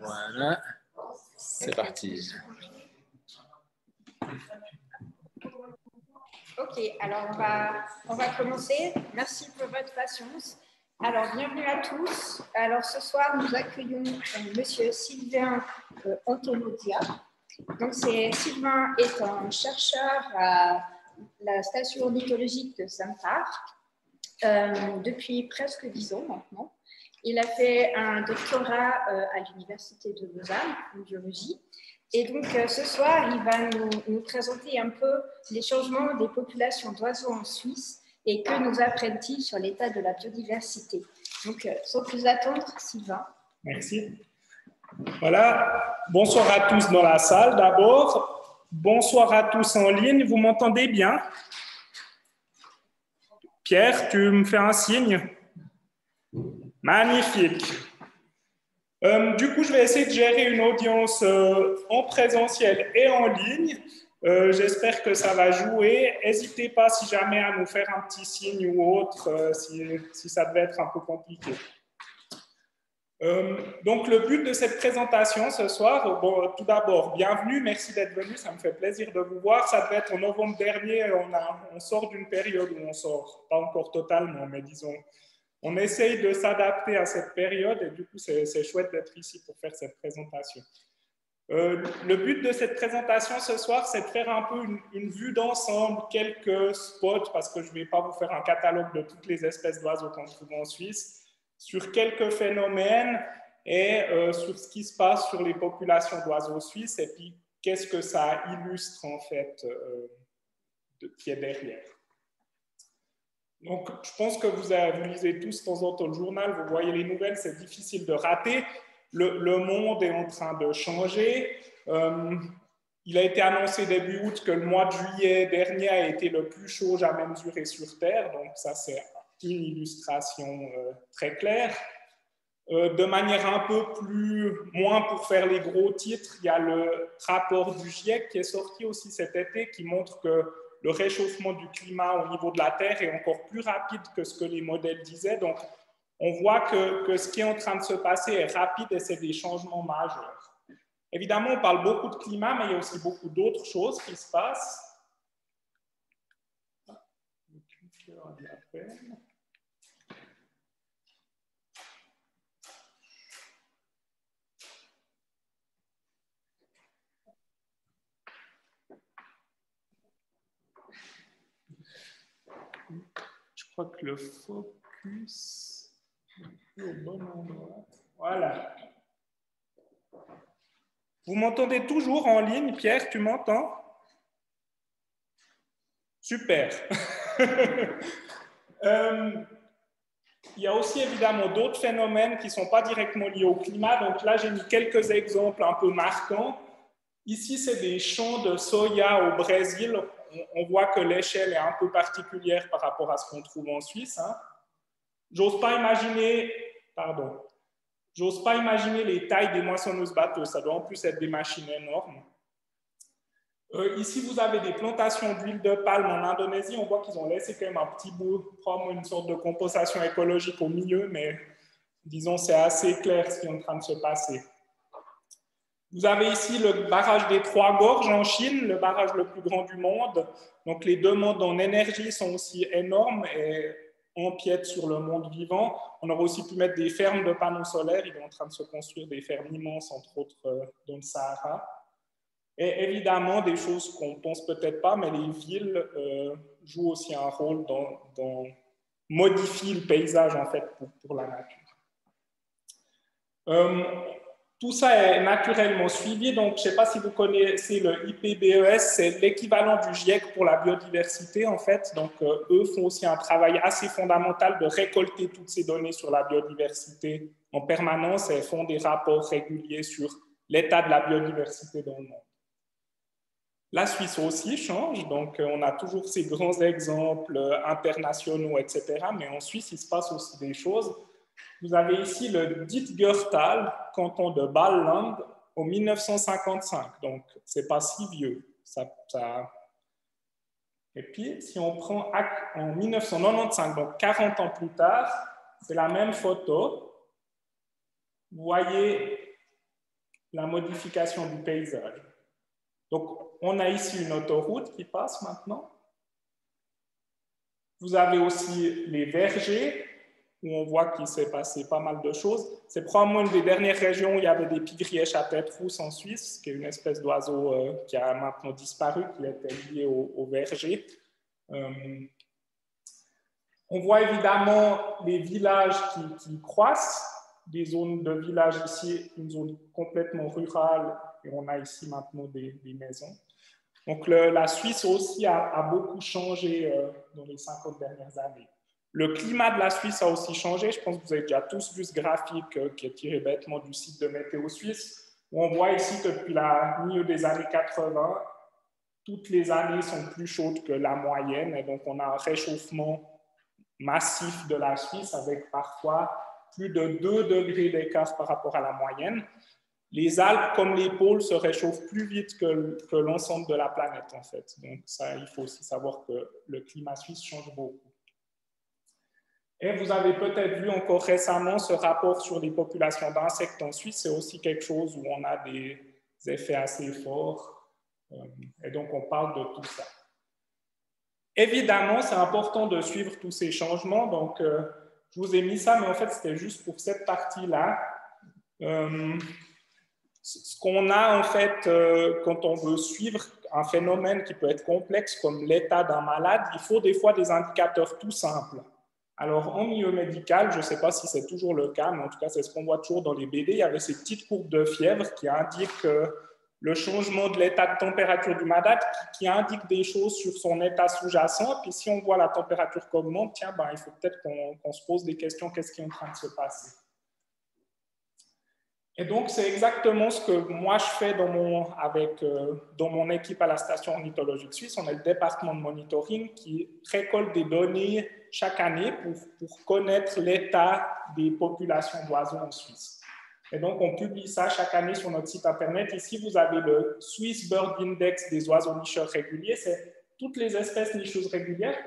Voilà, c'est parti. Ok, alors on va commencer. Merci pour votre patience. Alors, bienvenue à tous. Alors, ce soir, nous accueillons Monsieur Sylvain Antonodia. Donc, Sylvain est un chercheur à la station ornithologique de Saint-Arc depuis presque 10 ans maintenant. Il a fait un doctorat à l'Université de Lausanne en biologie. Et donc, ce soir, il va nous présenter un peu les changements des populations d'oiseaux en Suisse et que nous apprennent-ils sur l'état de la biodiversité. Donc, sans plus attendre, Sylvain. Merci. Voilà. Bonsoir à tous dans la salle d'abord. Bonsoir à tous en ligne. Vous m'entendez bien? Pierre, tu me fais un signe? Magnifique. Du coup, je vais essayer de gérer une audience en présentiel et en ligne. J'espère que ça va jouer. N'hésitez pas, si jamais, à nous faire un petit signe ou autre, si ça devait être un peu compliqué. Donc, le but de cette présentation ce soir, bon, tout d'abord, bienvenue, merci d'être venu, ça me fait plaisir de vous voir. Ça devait être en novembre dernier, on sort d'une période où on sort, pas encore totalement, mais disons, on essaye de s'adapter à cette période et du coup, c'est chouette d'être ici pour faire cette présentation. Le but de cette présentation ce soir, c'est de faire un peu une vue d'ensemble, quelques spots, parce que je ne vais pas vous faire un catalogue de toutes les espèces d'oiseaux qu'on trouve en Suisse, sur quelques phénomènes et sur ce qui se passe sur les populations d'oiseaux suisses et puis qu'est-ce que ça illustre en fait qui est derrière. Donc, je pense que vous lisez tous de temps en temps le journal, vous voyez les nouvelles, c'est difficile de rater. Le monde est en train de changer. Il a été annoncé début août que le mois de juillet dernier a été le plus chaud jamais mesuré sur Terre, donc ça c'est une illustration très claire. De manière un peu moins pour faire les gros titres, il y a le rapport du GIEC qui est sorti aussi cet été qui montre que le réchauffement du climat au niveau de la Terre est encore plus rapide que ce que les modèles disaient. Donc, on voit que ce qui est en train de se passer est rapide et c'est des changements majeurs. Évidemment, on parle beaucoup de climat, mais il y a aussi beaucoup d'autres choses qui se passent. Je crois que le focus est au bon endroit. Voilà. Vous m'entendez toujours en ligne, Pierre, tu m'entends? Super. Il y a aussi évidemment d'autres phénomènes qui ne sont pas directement liés au climat. Donc là, j'ai mis quelques exemples un peu marquants. Ici, c'est des champs de soya au Brésil. On voit que l'échelle est un peu particulière par rapport à ce qu'on trouve en Suisse. Hein. J'ose pas imaginer les tailles des moissonneuses batteuses. Ça doit en plus être des machines énormes. Ici, vous avez des plantations d'huile de palme en Indonésie. On voit qu'ils ont laissé quand même un petit bout, probablement une sorte de compensation écologique au milieu, mais disons, c'est assez clair ce qui est en train de se passer. Vous avez ici le barrage des Trois Gorges en Chine, le barrage le plus grand du monde. Donc, les demandes en énergie sont aussi énormes et empiètent sur le monde vivant. On aurait aussi pu mettre des fermes de panneaux solaires. Il est en train de se construire des fermes immenses, entre autres dans le Sahara. Et évidemment, des choses qu'on ne pense peut-être pas, mais les villes jouent aussi un rôle dans modifier le paysage en fait, pour la nature. Tout ça est naturellement suivi. Donc, je ne sais pas si vous connaissez le IPBES, c'est l'équivalent du GIEC pour la biodiversité en fait. Donc, eux font aussi un travail assez fondamental de récolter toutes ces données sur la biodiversité en permanence et font des rapports réguliers sur l'état de la biodiversité dans le monde. La Suisse aussi change, donc on a toujours ces grands exemples internationaux, etc. Mais en Suisse, il se passe aussi des choses. Vous avez ici le Dietgörtal, canton de Ballland, en 1955. Donc, ce n'est pas si vieux. Et puis, si on prend en 1995, donc 40 ans plus tard, c'est la même photo. Vous voyez la modification du paysage. Donc, on a ici une autoroute qui passe maintenant. Vous avez aussi les vergers, où on voit qu'il s'est passé pas mal de choses. C'est probablement une des dernières régions où il y avait des pygrièches à tête rousse en Suisse, qui est une espèce d'oiseau qui a maintenant disparu, qui était lié au verger. On voit évidemment les villages qui croissent, des zones de villages ici, une zone complètement rurale, et on a ici maintenant des maisons. Donc la Suisse aussi a beaucoup changé dans les 50 dernières années. Le climat de la Suisse a aussi changé. Je pense que vous avez déjà tous vu ce graphique qui est tiré bêtement du site de Météo Suisse, où on voit ici que depuis la milieu des années 80, toutes les années sont plus chaudes que la moyenne, et donc on a un réchauffement massif de la Suisse avec parfois plus de 2 degrés d'écart par rapport à la moyenne. Les Alpes, comme les pôles, se réchauffent plus vite que l'ensemble de la planète, en fait. Donc, ça, il faut aussi savoir que le climat suisse change beaucoup. Et vous avez peut-être vu encore récemment ce rapport sur les populations d'insectes en Suisse. C'est aussi quelque chose où on a des effets assez forts. Et donc, on parle de tout ça. Évidemment, c'est important de suivre tous ces changements. Donc, je vous ai mis ça, mais en fait, c'était juste pour cette partie-là. Ce qu'on a, en fait, quand on veut suivre un phénomène qui peut être complexe comme l'état d'un malade, il faut des fois des indicateurs tout simples. Alors, en milieu médical, je ne sais pas si c'est toujours le cas, mais en tout cas, c'est ce qu'on voit toujours dans les BD. Il y avait ces petites courbes de fièvre qui indiquent le changement de l'état de température du malade, qui indique des choses sur son état sous-jacent. Puis, si on voit la température qui augmente, tiens, ben, il faut peut-être qu'on se pose des questions, qu'est-ce qui est en train de se passer? Et donc, c'est exactement ce que moi je fais dans mon équipe à la station ornithologique suisse. On a le département de monitoring qui récolte des données chaque année pour connaître l'état des populations d'oiseaux en Suisse. Et donc, on publie ça chaque année sur notre site internet. Ici, vous avez le Swiss Bird Index des oiseaux nicheurs réguliers. C'est toutes les espèces nicheuses régulières.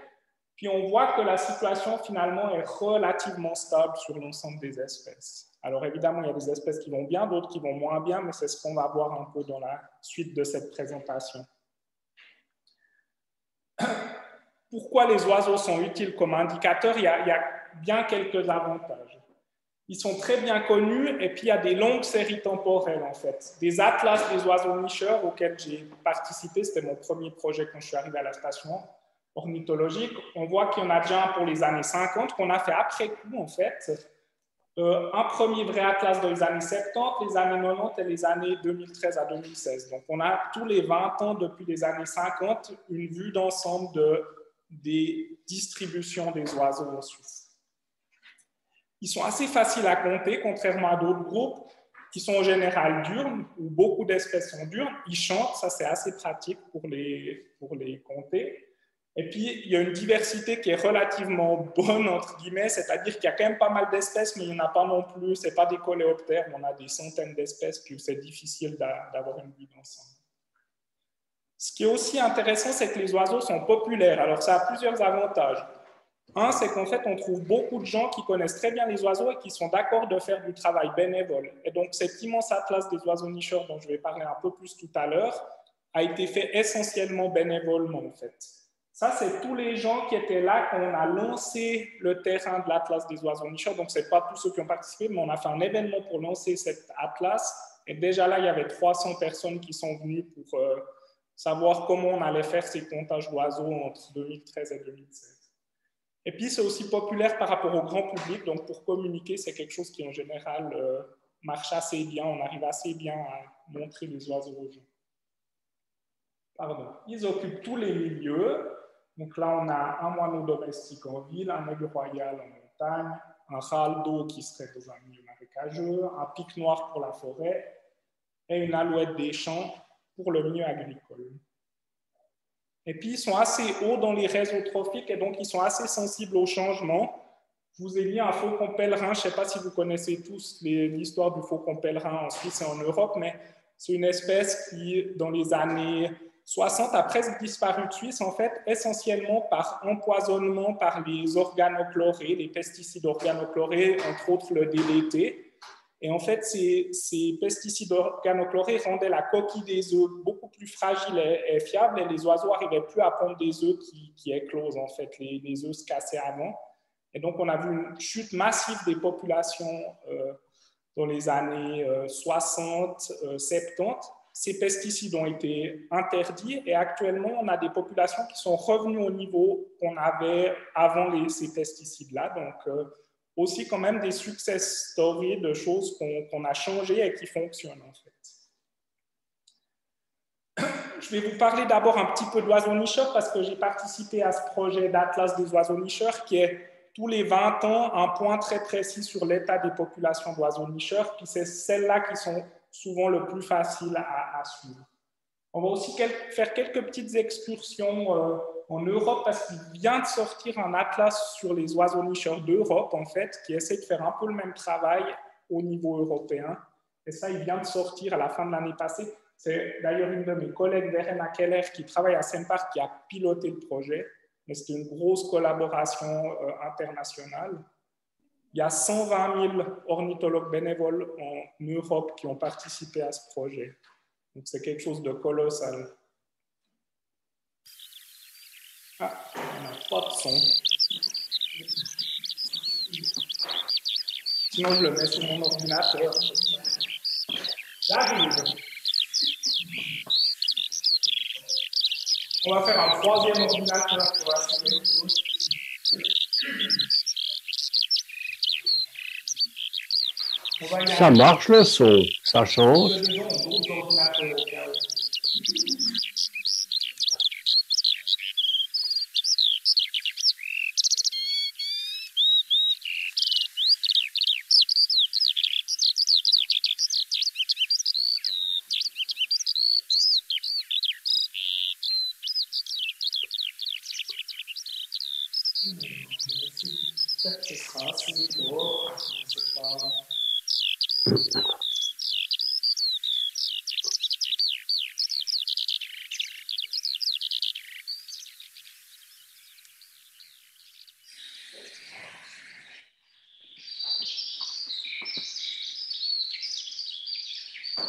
Puis, on voit que la situation, finalement, est relativement stable sur l'ensemble des espèces. Alors évidemment, il y a des espèces qui vont bien, d'autres qui vont moins bien, mais c'est ce qu'on va voir un peu dans la suite de cette présentation. Pourquoi les oiseaux sont utiles comme indicateurs? Il y a bien quelques avantages. Ils sont très bien connus et puis il y a des longues séries temporelles en fait. Des atlas des oiseaux nicheurs auxquels j'ai participé, c'était mon premier projet quand je suis arrivé à la station ornithologique. On voit qu'il y en a déjà un pour les années 50 qu'on a fait après coup en fait. Un premier vrai atlas dans les années 70, les années 90 et les années 2013 à 2016. Donc, on a tous les 20 ans depuis les années 50 une vue d'ensemble des distributions des oiseaux en Suisse. Ils sont assez faciles à compter, contrairement à d'autres groupes qui sont en général diurnes, où beaucoup d'espèces sont diurnes. Ils chantent, ça c'est assez pratique pour les compter. Et puis, il y a une diversité qui est relativement bonne, entre guillemets, c'est-à-dire qu'il y a quand même pas mal d'espèces, mais il n'y en a pas non plus, ce n'est pas des coléoptères, on a des centaines d'espèces, puis c'est difficile d'avoir une vue d'ensemble. Ce qui est aussi intéressant, c'est que les oiseaux sont populaires. Alors, ça a plusieurs avantages. Un, c'est qu'en fait, on trouve beaucoup de gens qui connaissent très bien les oiseaux et qui sont d'accord de faire du travail bénévole. Et donc, cet immense atlas des oiseaux nicheurs, dont je vais parler un peu plus tout à l'heure, a été fait essentiellement bénévolement, en fait. Ça, c'est tous les gens qui étaient là quand on a lancé le terrain de l'Atlas des oiseaux nicheurs. Donc, ce n'est pas tous ceux qui ont participé, mais on a fait un événement pour lancer cet atlas. Et déjà là, il y avait 300 personnes qui sont venues pour savoir comment on allait faire ces comptages d'oiseaux entre 2013 et 2016. Et puis, c'est aussi populaire par rapport au grand public. Donc, pour communiquer, c'est quelque chose qui, en général, marche assez bien. On arrive assez bien à montrer les oiseaux aux gens. Pardon. Ils occupent tous les milieux. Donc là, on a un moineau domestique en ville, un aigle royal en montagne, un râle d'eau qui serait dans un milieu marécageux, un pic noir pour la forêt et une alouette des champs pour le milieu agricole. Et puis, ils sont assez hauts dans les réseaux trophiques et donc ils sont assez sensibles aux changements. Je vous ai mis un faucon pèlerin. Je ne sais pas si vous connaissez tous l'histoire du faucon pèlerin en Suisse et en Europe, mais c'est une espèce qui, dans les années 60 a presque disparu de Suisse, en fait, essentiellement par empoisonnement par les organochlorés, les pesticides organochlorés, entre autres le DDT. Et en fait, ces pesticides organochlorés rendaient la coquille des œufs beaucoup plus fragile et fiable, et les oiseaux n'arrivaient plus à pondre des œufs qui éclosent, en fait. Les œufs se cassaient avant. Et donc, on a vu une chute massive des populations dans les années 60, 70. Ces pesticides ont été interdits et actuellement, on a des populations qui sont revenues au niveau qu'on avait avant ces pesticides-là. Donc, aussi quand même des success stories de choses qu'on a changées et qui fonctionnent en fait. Je vais vous parler d'abord un petit peu d'oiseaux nicheurs parce que j'ai participé à ce projet d'Atlas des oiseaux nicheurs qui est tous les 20 ans un point très précis sur l'état des populations d'oiseaux nicheurs. Puis c'est celles-là qui sont souvent le plus faciles à suivre. On va aussi faire quelques petites excursions en Europe parce qu'il vient de sortir un atlas sur les oiseaux nicheurs d'Europe, en fait, qui essaie de faire un peu le même travail au niveau européen. Et ça, il vient de sortir à la fin de l'année passée. C'est d'ailleurs une de mes collègues, Verena Keller, qui travaille à Sempark, qui a piloté le projet. Mais c'était une grosse collaboration internationale. Il y a 120 000 ornithologues bénévoles en Europe qui ont participé à ce projet. Donc, c'est quelque chose de colossal. Ah, on n'a pas de son. Sinon, je le mets sur mon ordinateur. J'arrive. On va faire un troisième ordinateur pour assurer le tout. Ça marche le son, ça change.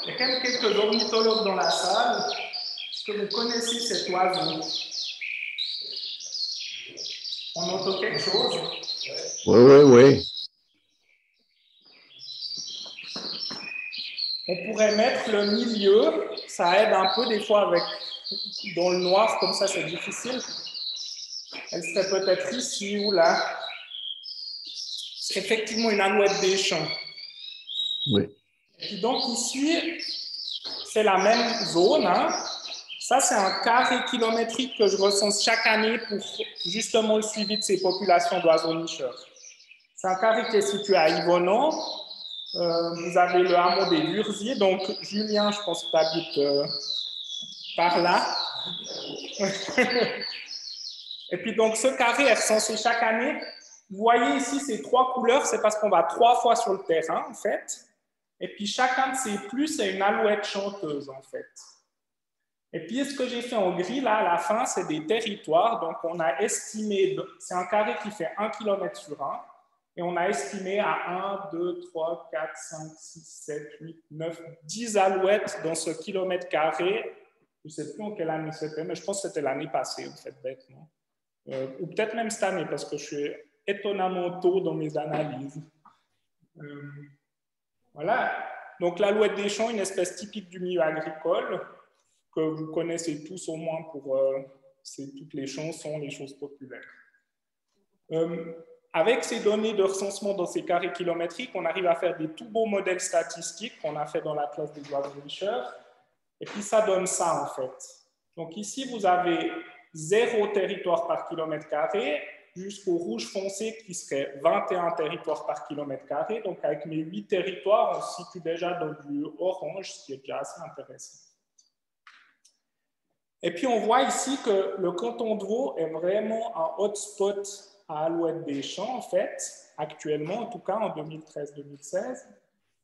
Il y a quand même quelques ornithologues dans la salle. Est-ce que vous connaissez cet oiseau? On entend quelque chose? Oui. On pourrait mettre le milieu, ça aide un peu des fois avec dans le noir, comme ça c'est difficile. Elle serait peut-être ici ou là. C'est effectivement une alouette des champs. Oui. Et donc ici, c'est la même zone. Hein. Ça, c'est un carré kilométrique que je recense chaque année pour justement le suivi de ces populations d'oiseaux nicheurs. C'est un carré qui est situé à Yvonand. Vous avez le hameau des Lurziers. Donc, Julien, je pense que tu habites par là. Et puis, donc, ce carré est recensé chaque année. Vous voyez ici ces trois couleurs, c'est parce qu'on va 3 fois sur le terrain, en fait. Et puis, chacun de ces plus, c'est une alouette chanteuse, en fait. Et puis, ce que j'ai fait en gris, là, à la fin, c'est des territoires. Donc, on a estimé, c'est un carré qui fait 1 km sur 1. Et on a estimé à 1, 2, 3, 4, 5, 6, 7, 8, 9, 10 alouettes dans ce kilomètre carré. Je ne sais plus en quelle année c'était, mais je pense que c'était l'année passée, en fait, bêtement. Ou peut-être même cette année, parce que je suis étonnamment tôt dans mes analyses. Voilà. Donc, l'alouette des champs, une espèce typique du milieu agricole, que vous connaissez tous au moins pour toutes les chansons, les choses populaires. Avec ces données de recensement dans ces carrés kilométriques, on arrive à faire des tout beaux modèles statistiques qu'on a fait dans la classe des oiseaux nicheurs. Et puis, ça donne ça, en fait. Donc, ici, vous avez 0 territoire par kilomètre carré jusqu'au rouge foncé qui serait 21 territoires par kilomètre carré. Donc, avec mes 8 territoires, on se situe déjà dans du orange, ce qui est déjà assez intéressant. Et puis, on voit ici que le canton de Vaud est vraiment un hotspot à Alouette des Champs, en fait, actuellement, en tout cas en 2013-2016.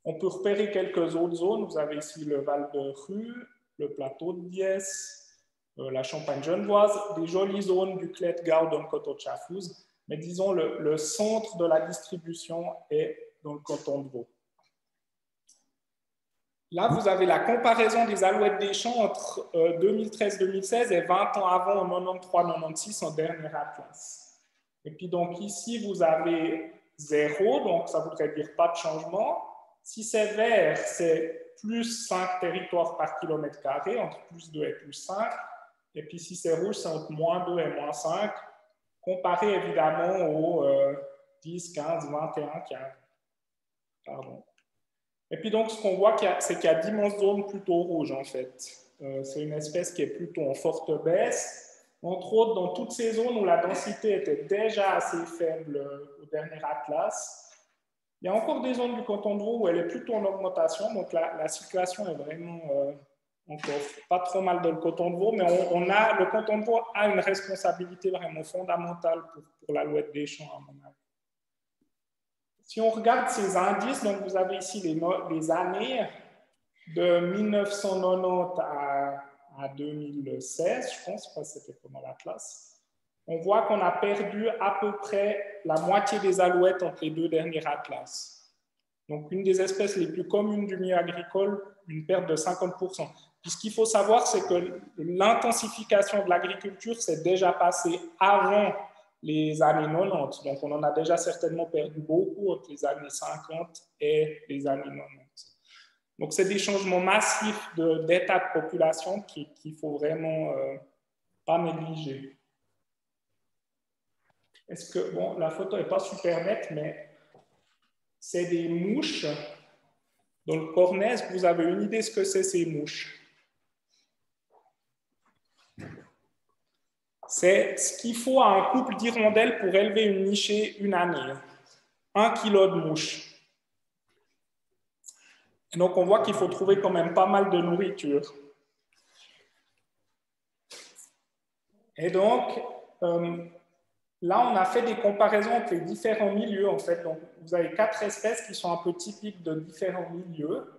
On peut repérer quelques autres zones. Vous avez ici le Val de Rue, le plateau de Diès, la Champagne-Genevoise, des jolies zones du Clet-Gau dans le canton de Chafouz. Mais disons, le centre de la distribution est dans le canton de Vaud. Là, vous avez la comparaison des alouettes des champs entre 2013-2016 et 20 ans avant, en 93-96, en dernier atlas. Et puis donc ici, vous avez 0, donc ça voudrait dire pas de changement. Si c'est vert, c'est plus 5 territoires par kilomètre carré, entre plus 2 et plus 5. Et puis si c'est rouge, c'est entre moins 2 et moins 5, comparé évidemment aux 10, 15, 21 qui a... Pardon. Et puis donc, ce qu'on voit, c'est qu'il y a d'immenses zones plutôt rouges, en fait. C'est une espèce qui est plutôt en forte baisse. Entre autres, dans toutes ces zones où la densité était déjà assez faible au dernier atlas, il y a encore des zones du canton de Vaud où elle est plutôt en augmentation. Donc, la situation est vraiment encore pas trop mal dans le canton de Vaud, mais le canton de Vaud a une responsabilité vraiment fondamentale pour l'alouette des champs, à mon avis. Si on regarde ces indices, donc vous avez ici les années de 1990 à 2016, je pense, parce que c'était pendant l'Atlas. On voit qu'on a perdu à peu près la moitié des alouettes entre les deux derniers atlas. Donc, une des espèces les plus communes du milieu agricole, une perte de 50%. Puis, ce qu'il faut savoir, c'est que l'intensification de l'agriculture s'est déjà passée avant les années 90. Donc, on en a déjà certainement perdu beaucoup entre les années 50 et les années 90. Donc, c'est des changements massifs d'état de population qu'il ne faut vraiment pas négliger. Est-ce que, bon, la photo n'est pas super nette, mais c'est des mouches. Dans le cornet, est-ce que vous avez une idée de ce que c'est ces mouches? C'est ce qu'il faut à un couple d'hirondelles pour élever une nichée une année. 1 kilo de mouches. Et donc, on voit qu'il faut trouver quand même pas mal de nourriture. Et donc, là, on a fait des comparaisons entre les différents milieux, en fait. Donc, vous avez 4 espèces qui sont un peu typiques de différents milieux.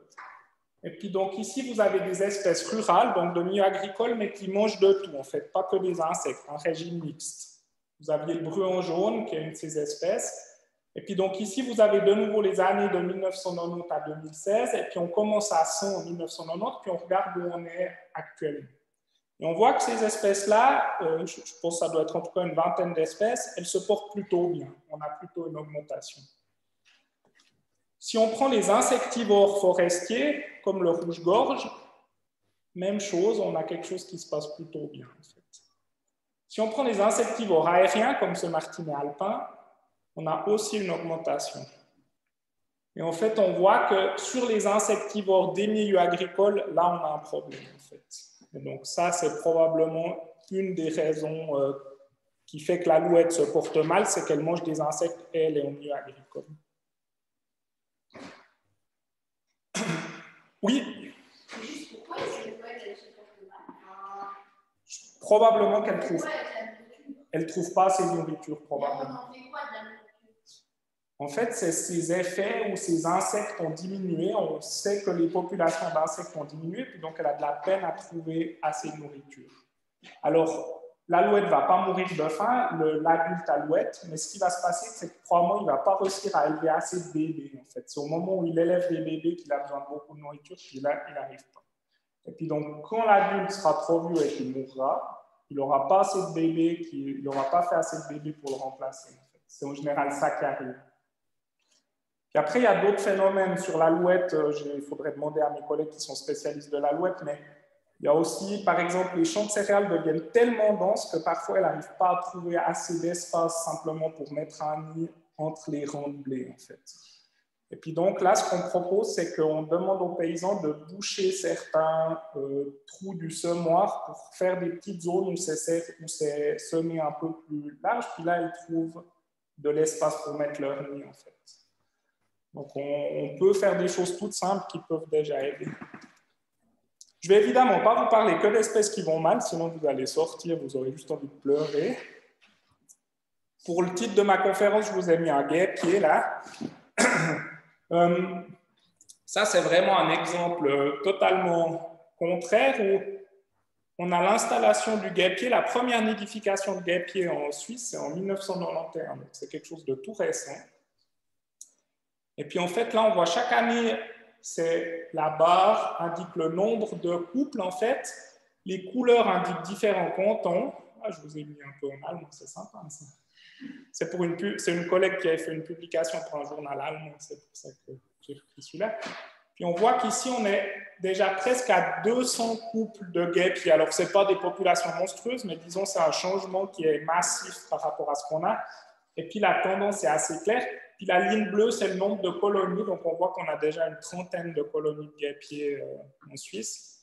Et puis, donc, ici, vous avez des espèces rurales, donc de milieux agricoles, mais qui mangent de tout, en fait, pas que des insectes, un régime mixte. Vous aviez le bruant jaune, qui est une de ces espèces. Et puis, donc, ici, vous avez de nouveau les années de 1990 à 2016. Et puis, on commence à 100 en 1990, puis on regarde où on est actuellement. Et on voit que ces espèces-là, je pense que ça doit être en tout cas une vingtaine d'espèces, elles se portent plutôt bien. On a plutôt une augmentation. Si on prend les insectivores forestiers, comme le rouge-gorge, même chose, on a quelque chose qui se passe plutôt bien, en fait. Si on prend les insectivores aériens, comme ce martinet alpin, on a aussi une augmentation. Et en fait, on voit que sur les insectivores des milieux agricoles, là, on a un problème, en fait. Et donc ça, c'est probablement une des raisons qui fait que l'alouette se porte mal, c'est qu'elle mange des insectes et elle est au milieu agricole. Oui. Pourquoi est-ce que l'alouette se porte mal? Probablement qu'elle ne trouve pas assez de nourriture, probablement. On en fait quoi de la nourriture? En fait, c'est ces effets où ces insectes ont diminué. On sait que les populations d'insectes ont diminué, puis donc elle a de la peine à trouver assez de nourriture. Alors, l'alouette ne va pas mourir de faim, l'adulte alouette, mais ce qui va se passer, c'est que probablement, il ne va pas réussir à élever assez de bébés. En fait. C'est au moment où il élève des bébés qu'il a besoin de beaucoup de nourriture, puis là, il n'arrive pas. Et puis donc, quand l'adulte sera trop vieux et qu'il mourra, il n'aura pas assez de bébés, il n'aura pas fait assez de bébés pour le remplacer. En fait. C'est en général ça qui arrive. Puis après, il y a d'autres phénomènes sur l'alouette. Il faudrait demander à mes collègues qui sont spécialistes de l'alouette, mais il y a aussi, par exemple, les champs de céréales deviennent tellement denses que parfois, elle n'arrive pas à trouver assez d'espace simplement pour mettre un nid entre les rangs de blé, en fait. Et puis donc là, ce qu'on propose, c'est qu'on demande aux paysans de boucher certains trous du semoir pour faire des petites zones où c'est semé un peu plus large. Puis là, ils trouvent de l'espace pour mettre leur nid, en fait. Donc, on peut faire des choses toutes simples qui peuvent déjà aider. Je ne vais évidemment pas vous parler que d'espèces qui vont mal, sinon vous allez sortir, vous aurez juste envie de pleurer. Pour le titre de ma conférence, je vous ai mis un guêpier là. Ça, c'est vraiment un exemple totalement contraire où on a l'installation du guêpier. La première nidification de guêpier en Suisse, c'est en 1991. Donc, c'est quelque chose de tout récent. Et puis, en fait, là, on voit chaque année la barre indique le nombre de couples, en fait. Les couleurs indiquent différents cantons. Ah, je vous ai mis un peu en allemand, c'est sympa ça. C'est une collègue qui avait fait une publication pour un journal allemand, c'est pour ça que j'ai pris celui-là. Puis on voit qu'ici, on est déjà presque à 200 couples de guêpiers. Alors, ce n'est pas des populations monstrueuses, mais disons c'est un changement qui est massif par rapport à ce qu'on a. Et puis, la tendance est assez claire. Puis, la ligne bleue, c'est le nombre de colonies. Donc, on voit qu'on a déjà une trentaine de colonies de guêpiers en Suisse.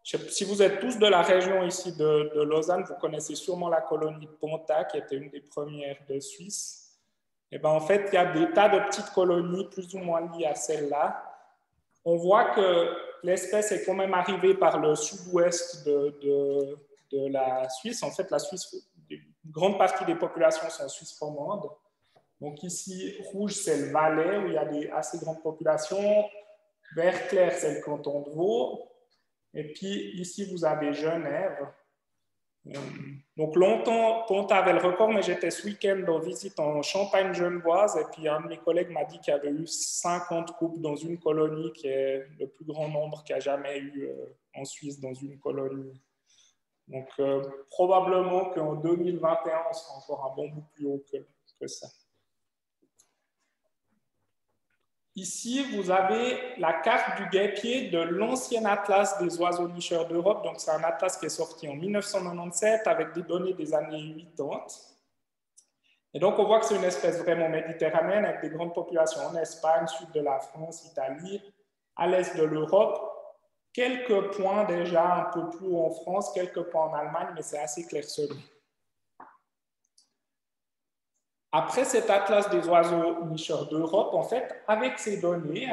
Si vous êtes tous de la région ici de Lausanne, vous connaissez sûrement la colonie de Ponta, qui était une des premières de Suisse. Et bien, en fait, il y a des tas de petites colonies plus ou moins liées à celle-là. On voit que l'espèce est quand même arrivée par le sud-ouest de la Suisse. En fait, la Suisse, une grande partie des populations sont suisses romandes. Donc ici, rouge, c'est le Valais, où il y a des assez grandes populations. Vert clair, c'est le canton de Vaud. Et puis ici, vous avez Genève. Donc longtemps, Ponta avait le record, mais j'étais ce week-end en visite en Champagne-Genevoise, et puis un de mes collègues m'a dit qu'il y avait eu 50 couples dans une colonie, qui est le plus grand nombre qu'il y a jamais eu en Suisse dans une colonie. Donc probablement qu'en 2021, on sera encore un bon bout plus haut que ça. Ici, vous avez la carte du guêpier de l'ancien atlas des oiseaux nicheurs d'Europe. Donc, c'est un atlas qui est sorti en 1997 avec des données des années 80. Et donc, on voit que c'est une espèce vraiment méditerranéenne avec des grandes populations en Espagne, sud de la France, Italie, à l'est de l'Europe. Quelques points déjà un peu plus haut en France, quelques points en Allemagne, mais c'est assez clairsemé. Après cet atlas des oiseaux nicheurs d'Europe, en fait, avec ces données,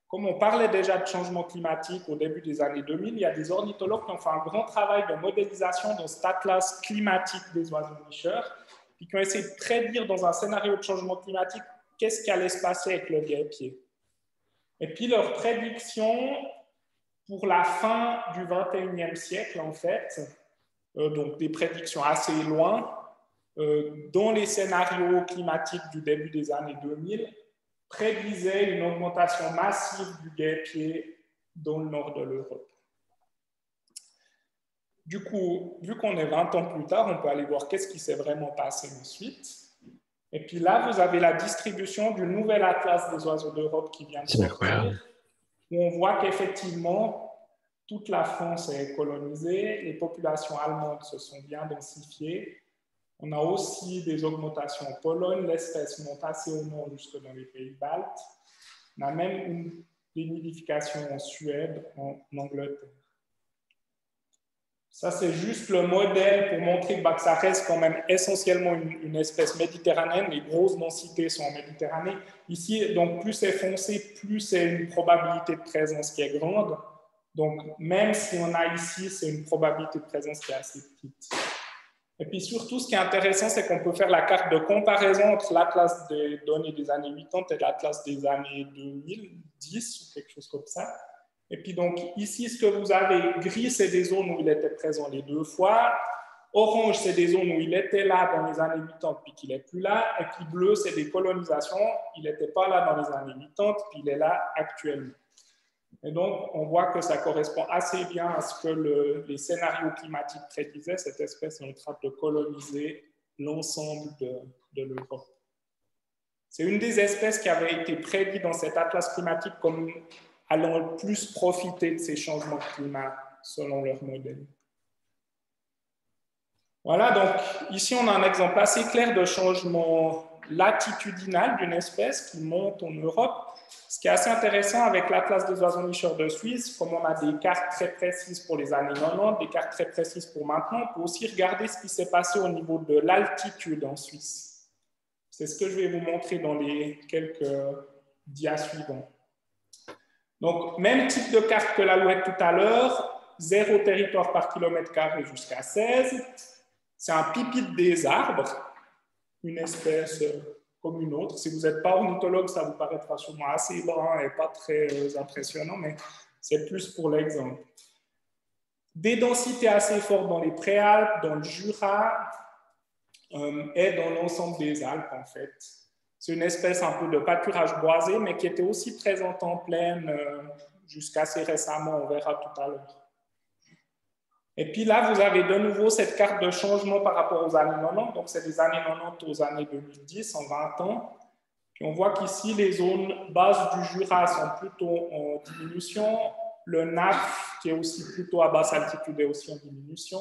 comme on parlait déjà de changement climatique au début des années 2000, il y a des ornithologues qui ont fait un grand travail de modélisation dans cet atlas climatique des oiseaux nicheurs, puis qui ont essayé de prédire dans un scénario de changement climatique qu'est-ce qui allait se passer avec le guêpier. Et puis leur prédiction pour la fin du 21e siècle, en fait, donc des prédictions assez loin, dans les scénarios climatiques du début des années 2000, prédisait une augmentation massive du guêpier dans le nord de l'Europe. Du coup, vu qu'on est 20 ans plus tard, on peut aller voir qu'est-ce qui s'est vraiment passé ensuite. Et puis là, vous avez la distribution du nouvel atlas des oiseaux d'Europe qui vient de sortir, où on voit qu'effectivement, toute la France est colonisée, les populations allemandes se sont bien densifiées. On a aussi des augmentations en Pologne, l'espèce monte assez au nord jusque dans les pays baltes. On a même des nidifications en Suède, en Angleterre. Ça, c'est juste le modèle pour montrer que ça reste quand même essentiellement une espèce méditerranéenne. Les grosses densités sont en Méditerranée. Ici, donc, plus c'est foncé, plus c'est une probabilité de présence qui est grande. Donc, même si on a ici, c'est une probabilité de présence qui est assez petite. Et puis surtout, ce qui est intéressant, c'est qu'on peut faire la carte de comparaison entre l'atlas des données des années 80 et l'atlas des années 2010, ou quelque chose comme ça. Et puis donc, ici, ce que vous avez, gris, c'est des zones où il était présent les deux fois. Orange, c'est des zones où il était là dans les années 80, puis qu'il n'est plus là. Et puis bleu, c'est des colonisations. Il n'était pas là dans les années 80, puis il est là actuellement. Et donc, on voit que ça correspond assez bien à ce que les scénarios climatiques prédisaient. Cette espèce est en train de coloniser l'ensemble de l'Europe. C'est une des espèces qui avait été prédite dans cet atlas climatique comme allant le plus profiter de ces changements de climat selon leur modèle. Voilà, donc ici, on a un exemple assez clair de changement latitudinal d'une espèce qui monte en Europe. Ce qui est assez intéressant avec l'Atlas des oiseaux nicheurs de Suisse, comme on a des cartes très précises pour les années 90, des cartes très précises pour maintenant, on peut aussi regarder ce qui s'est passé au niveau de l'altitude en Suisse. C'est ce que je vais vous montrer dans les quelques dias suivants. Donc, même type de carte que l'Alouette tout à l'heure, 0 territoire par kilomètre carré jusqu'à 16. C'est un pipite des arbres, une espèce comme une autre. Si vous n'êtes pas ornithologue, ça vous paraîtra sûrement assez brun et pas très impressionnant, mais c'est plus pour l'exemple. Des densités assez fortes dans les Préalpes, dans le Jura et dans l'ensemble des Alpes, en fait. C'est une espèce un peu de pâturage boisé, mais qui était aussi présente en plaine jusqu'à assez récemment, on verra tout à l'heure. Et puis là, vous avez de nouveau cette carte de changement par rapport aux années 90. Donc, c'est des années 90 aux années 2010, en 20 ans. Puis on voit qu'ici, les zones basses du Jura sont plutôt en diminution. Le NAF, qui est aussi plutôt à basse altitude, est aussi en diminution.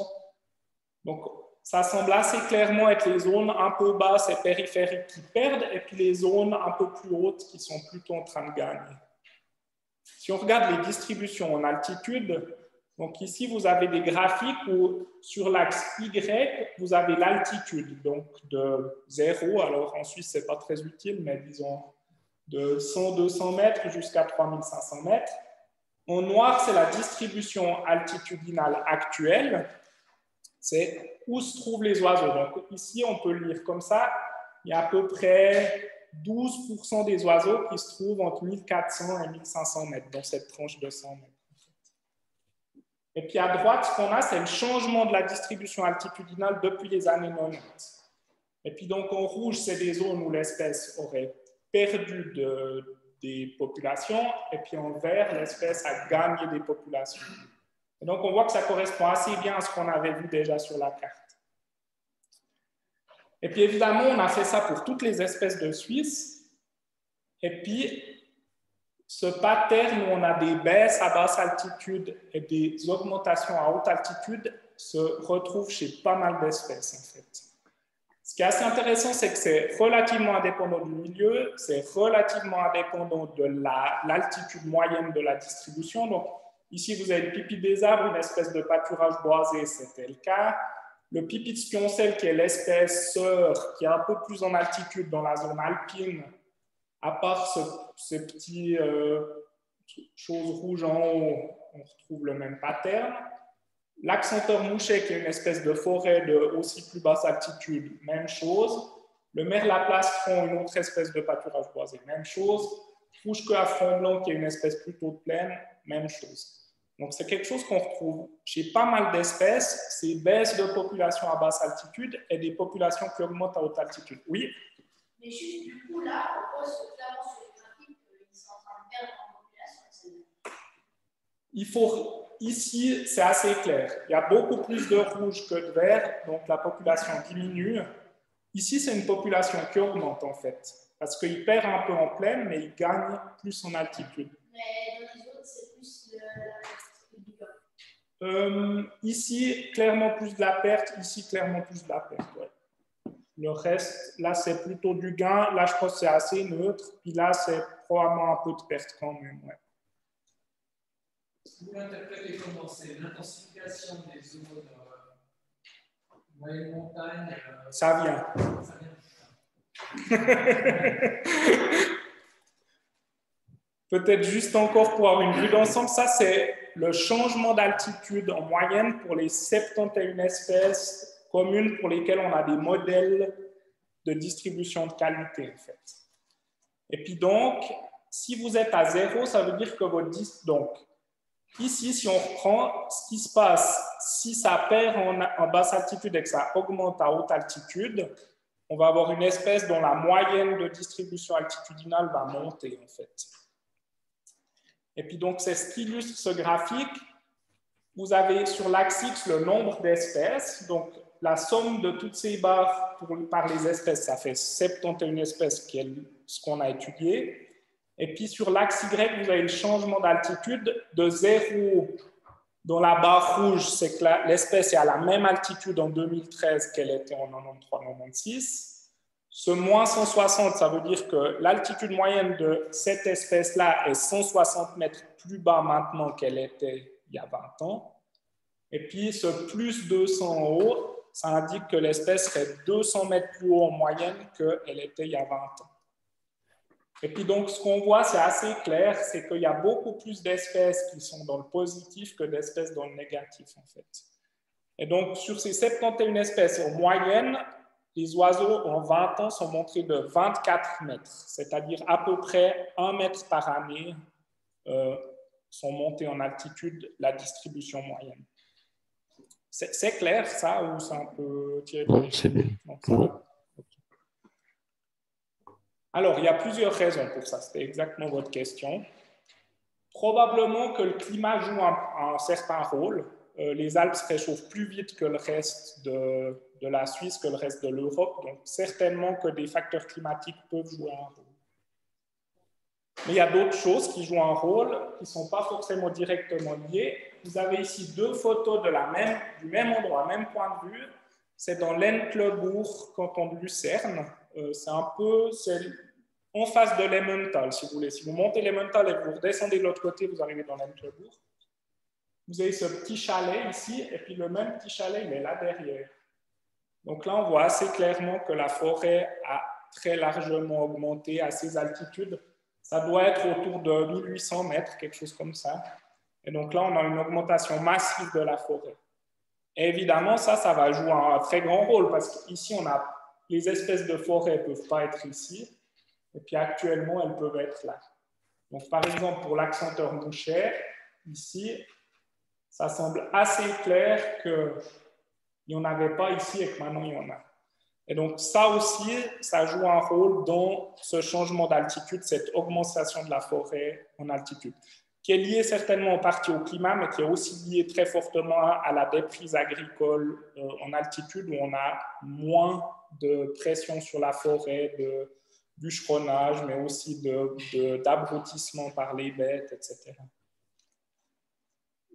Donc, ça semble assez clairement être les zones un peu basses et périphériques qui perdent, et puis les zones un peu plus hautes qui sont plutôt en train de gagner. Si on regarde les distributions en altitude, donc ici, vous avez des graphiques où sur l'axe Y, vous avez l'altitude, donc de 0, alors en Suisse, ce n'est pas très utile, mais disons de 100-200 mètres jusqu'à 3500 mètres. En noir, c'est la distribution altitudinale actuelle, c'est où se trouvent les oiseaux. Donc ici, on peut le lire comme ça, il y a à peu près 12% des oiseaux qui se trouvent entre 1400 et 1500 mètres, dans cette tranche de 100 mètres. Et puis à droite, ce qu'on a, c'est le changement de la distribution altitudinale depuis les années 90. Et puis donc en rouge, c'est des zones où l'espèce aurait perdu des populations, et puis en vert, l'espèce a gagné des populations. Et donc on voit que ça correspond assez bien à ce qu'on avait vu déjà sur la carte. Et puis évidemment, on a fait ça pour toutes les espèces de Suisse. Et puis, ce pattern où on a des baisses à basse altitude et des augmentations à haute altitude se retrouve chez pas mal d'espèces, en fait. Ce qui est assez intéressant, c'est que c'est relativement indépendant du milieu, c'est relativement indépendant de l'altitude moyenne de la distribution. Donc, ici, vous avez le pipi des arbres, une espèce de pâturage boisé, c'était le cas. Le pipi de spioncelle, qui est l'espèce sœur, qui est un peu plus en altitude dans la zone alpine, à part ces petites choses rouges en haut, on retrouve le même pattern. L'accenteur mouchet, qui est une espèce de forêt de aussi plus basse altitude, même chose. Le merle-à-plastron, une autre espèce de pâturage boisé, même chose. Rouge-queue à front blanc, qui est une espèce plutôt de plaine, même chose. Donc, c'est quelque chose qu'on retrouve chez pas mal d'espèces, ces baisses de population à basse altitude et des populations qui augmentent à haute altitude. Oui? Mais juste du coup, là, on voit clairement sur les graphiques qu'ils sont en train de perdre en population. Il faut, ici, c'est assez clair. Il y a beaucoup plus de rouge que de vert, donc la population diminue. Ici, c'est une population qui augmente, en fait, parce qu'il perd un peu en plaine, mais il gagne plus en altitude. Mais dans les autres, c'est plus du gain. Ici, clairement plus de la perte. Ici, clairement plus de la perte. Ouais. Le reste, là, c'est plutôt du gain. Là, je pense que c'est assez neutre. Puis là, c'est probablement un peu de perte quand même. Ouais. Vous l'interprétez comment? C'est l'intensification des zones moyenne montagne. Ça vient. Ça vient. Peut-être juste encore pour avoir une vue d'ensemble, ça c'est le changement d'altitude en moyenne pour les 71 espèces communes pour lesquelles on a des modèles de distribution de qualité en fait. Et puis donc, si vous êtes à 0, ça veut dire que votre donc ici, si on reprend ce qui se passe, si ça perd en basse altitude et que ça augmente à haute altitude, on va avoir une espèce dont la moyenne de distribution altitudinale va monter en fait. Et puis donc, c'est ce qui illustre ce graphique. Vous avez sur l'axe X le nombre d'espèces. Donc, la somme de toutes ces barres par les espèces, ça fait 71 espèces, qui est ce qu'on a étudié. Et puis sur l'axe Y, vous avez le changement d'altitude de 0, dans la barre rouge, c'est que l'espèce est à la même altitude en 2013 qu'elle était en 93-96. Ce moins 160, ça veut dire que l'altitude moyenne de cette espèce-là est 160 mètres plus bas maintenant qu'elle était il y a 20 ans. Et puis ce plus 200 en haut, ça indique que l'espèce serait 200 mètres plus haut en moyenne qu'elle était il y a 20 ans. Et puis donc ce qu'on voit, c'est assez clair, c'est qu'il y a beaucoup plus d'espèces qui sont dans le positif que d'espèces dans le négatif en fait. Et donc sur ces 71 espèces en moyenne, les oiseaux en 20 ans sont montés de 24 mètres, c'est-à-dire à peu près 1 mètre par année sont montés en altitude, la distribution moyenne. C'est clair ça ou c'est un peu tiré? Non, c'est bien. Donc, Oui. Alors, il y a plusieurs raisons pour ça. C'était exactement votre question. Probablement que le climat joue un certain rôle. Les Alpes se réchauffent plus vite que le reste de la Suisse, que le reste de l'Europe. Donc, certainement que des facteurs climatiques peuvent jouer un rôle. Mais il y a d'autres choses qui jouent un rôle, qui ne sont pas forcément directement liées. Vous avez ici deux photos du même endroit, même point de vue. C'est dans l'Entlebuch, canton de Lucerne. C'est en face de l'Emmental, si vous voulez. Si vous montez l'Emmental et vous redescendez de l'autre côté, vous arrivez dans l'Entlebuch. Vous avez ce petit chalet ici, et puis le même petit chalet, il est là derrière. Donc là, on voit assez clairement que la forêt a très largement augmenté à ces altitudes. Ça doit être autour de 1800 mètres, quelque chose comme ça. Et donc là, on a une augmentation massive de la forêt. Et évidemment, ça va jouer un très grand rôle, parce qu'ici, les espèces de forêt ne peuvent pas être ici. Et puis actuellement, elles peuvent être là. Donc par exemple, pour l'accenteur mouchère, ici, ça semble assez clair qu'il n'y en avait pas ici et que maintenant il y en a. Et donc ça aussi, ça joue un rôle dans ce changement d'altitude, cette augmentation de la forêt en altitude, qui est liée certainement en partie au climat, mais qui est aussi liée très fortement à la déprise agricole en altitude, où on a moins de pression sur la forêt, de bûcheronnage, mais aussi d'abrutissement par les bêtes, etc.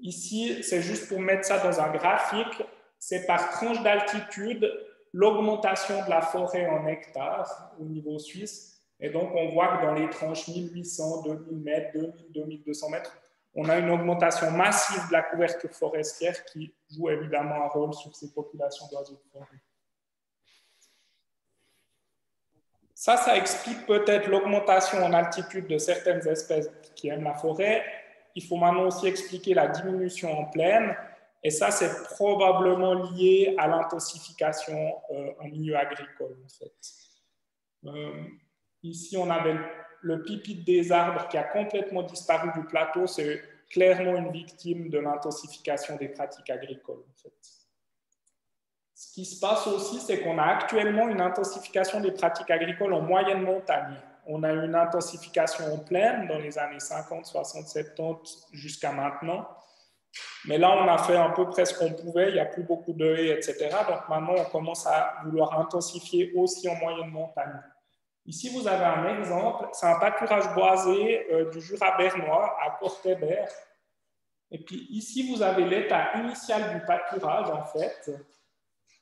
Ici, c'est juste pour mettre ça dans un graphique, c'est par tranche d'altitude l'augmentation de la forêt en hectares au niveau suisse. Et donc, on voit que dans les tranches 1800, 2000 mètres, 2000, 2200 mètres, on a une augmentation massive de la couverture forestière qui joue évidemment un rôle sur ces populations d'oiseaux de forêt. Ça explique peut-être l'augmentation en altitude de certaines espèces qui aiment la forêt. Il faut maintenant aussi expliquer la diminution en plaine. Et ça, c'est probablement lié à l'intensification en milieu agricole, en fait. Ici, on avait le pipite des arbres qui a complètement disparu du plateau. C'est clairement une victime de l'intensification des pratiques agricoles, en fait. Ce qui se passe aussi, c'est qu'on a actuellement une intensification des pratiques agricoles en moyenne montagne. On a une intensification en plaine dans les années 50, 60, 70 jusqu'à maintenant. Mais là, on a fait un peu près ce qu'on pouvait. Il n'y a plus beaucoup de haies, etc. Donc maintenant, on commence à vouloir intensifier aussi en moyenne montagne. Ici, vous avez un exemple. C'est un pâturage boisé du Jura bernois à Cortébert. Et puis ici, vous avez l'état initial du pâturage, en fait.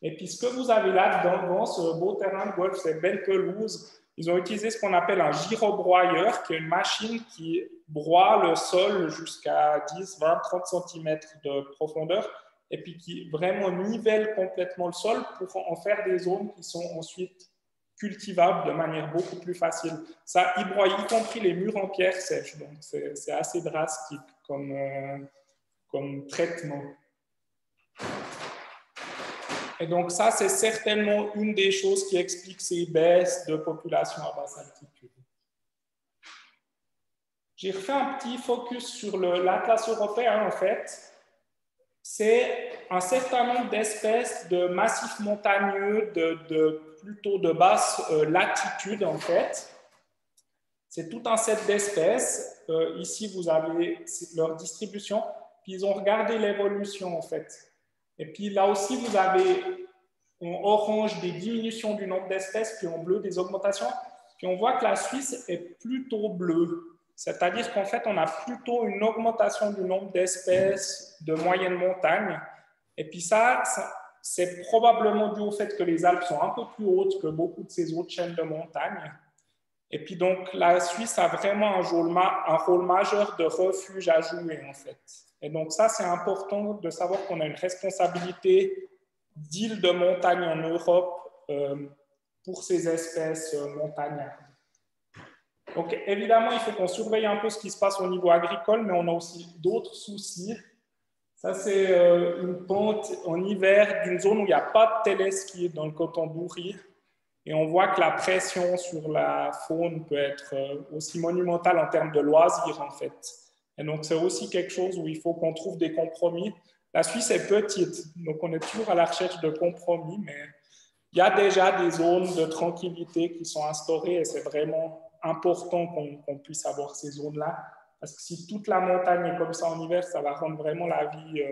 Et puis, ce que vous avez là dans ce beau terrain de golf, c'est belle pelouse. Ils ont utilisé ce qu'on appelle un gyrobroyeur, qui est une machine qui broie le sol jusqu'à 10, 20, 30 cm de profondeur, et puis qui vraiment nivelle complètement le sol pour en faire des zones qui sont ensuite cultivables de manière beaucoup plus facile. Ça, ils broient y compris les murs en pierre sèche, donc c'est assez drastique comme traitement. Et donc ça, c'est certainement une des choses qui explique ces baisses de population à basse altitude. J'ai refait un petit focus sur l'Atlas européen, en fait. C'est un certain nombre d'espèces de massifs montagneux, plutôt de basse latitude, en fait. C'est tout un set d'espèces. Ici, vous avez leur distribution. Puis ils ont regardé l'évolution, en fait. Et puis là aussi, vous avez en orange des diminutions du nombre d'espèces, puis en bleu des augmentations. Puis on voit que la Suisse est plutôt bleue. C'est-à-dire qu'en fait, on a plutôt une augmentation du nombre d'espèces de moyenne montagne. Et puis ça c'est probablement dû au fait que les Alpes sont un peu plus hautes que beaucoup de ces autres chaînes de montagnes. Et puis donc, la Suisse a vraiment un rôle majeur de refuge à jouer, en fait. Et donc ça, c'est important de savoir qu'on a une responsabilité d'îles de montagne en Europe pour ces espèces montagnardes. Donc évidemment, il faut qu'on surveille un peu ce qui se passe au niveau agricole, mais on a aussi d'autres soucis. Ça, c'est une pente en hiver d'une zone où il n'y a pas de téléski dans le canton d'Uri. Et on voit que la pression sur la faune peut être aussi monumentale en termes de loisirs, en fait. Et donc, c'est aussi quelque chose où il faut qu'on trouve des compromis. La Suisse est petite, donc on est toujours à la recherche de compromis, mais il y a déjà des zones de tranquillité qui sont instaurées et c'est vraiment important qu'on puisse avoir ces zones-là. Parce que si toute la montagne est comme ça en hiver, ça va rendre vraiment la vie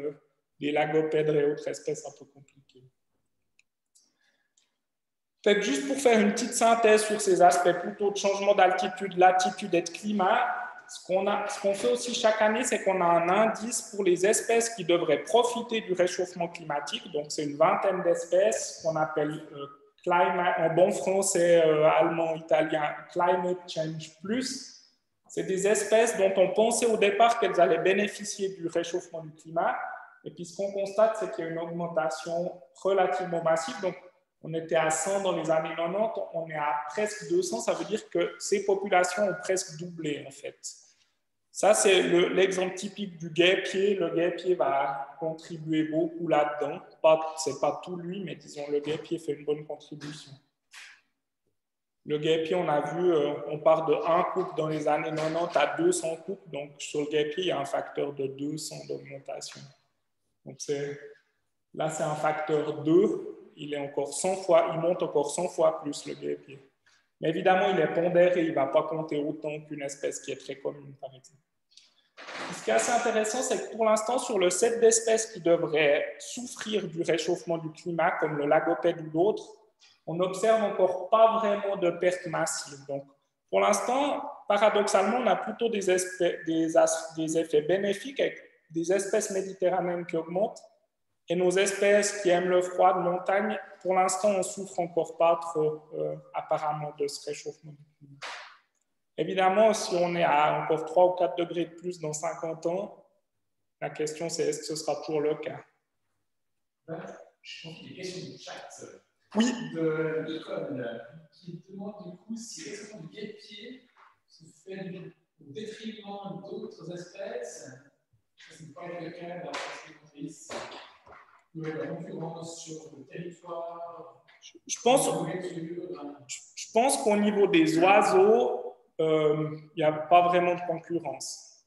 des lagopèdres et autres espèces un peu compliquée. Peut-être juste pour faire une petite synthèse sur ces aspects plutôt de changement d'altitude, latitude et de climat, ce qu'on fait aussi chaque année, c'est qu'on a un indice pour les espèces qui devraient profiter du réchauffement climatique. Donc, c'est une vingtaine d'espèces qu'on appelle en bon français, allemand, italien, Climate Change Plus. C'est des espèces dont on pensait au départ qu'elles allaient bénéficier du réchauffement du climat. Et puis, ce qu'on constate, c'est qu'il y a une augmentation relativement massive. Donc, on était à 100 dans les années 90, on est à presque 200. Ça veut dire que ces populations ont presque doublé, en fait. Ça, c'est l'exemple typique du guêpier. Le guêpier va contribuer beaucoup là-dedans. Ce n'est pas tout lui, mais disons, le guêpier fait une bonne contribution. Le guêpier, on a vu, on part de 1 couple dans les années 90 à 200 couples. Donc, sur le guêpier, il y a un facteur de 200 d'augmentation. Donc, là, c'est un facteur 2. Il monte encore 100 fois plus, le guêpier. Mais évidemment, il est pondéré, il ne va pas compter autant qu'une espèce qui est très commune, par exemple. Ce qui est assez intéressant, c'est que pour l'instant, sur le set d'espèces qui devraient souffrir du réchauffement du climat, comme le lagopède ou d'autres, on n'observe encore pas vraiment de pertes massives. Donc, pour l'instant, paradoxalement, on a plutôt des effets bénéfiques avec des espèces méditerranéennes qui augmentent. Et nos espèces qui aiment le froid de montagne, pour l'instant, on ne souffre encore pas trop, apparemment, de ce réchauffement du climat. Évidemment, si on est à encore 3 ou 4 degrés de plus dans 50 ans, la question, c'est est-ce que ce sera toujours le cas? Je pense qu'il y a des questions de chat. Oui. De Code, qui demande du coup si l'expression du guêpier se fait au détriment d'autres espèces. Ce n'est pas le cas de la prescriptrice. Il y a la concurrence sur le territoire. Je pense qu'au niveau des oiseaux, il n'y a pas vraiment de concurrence.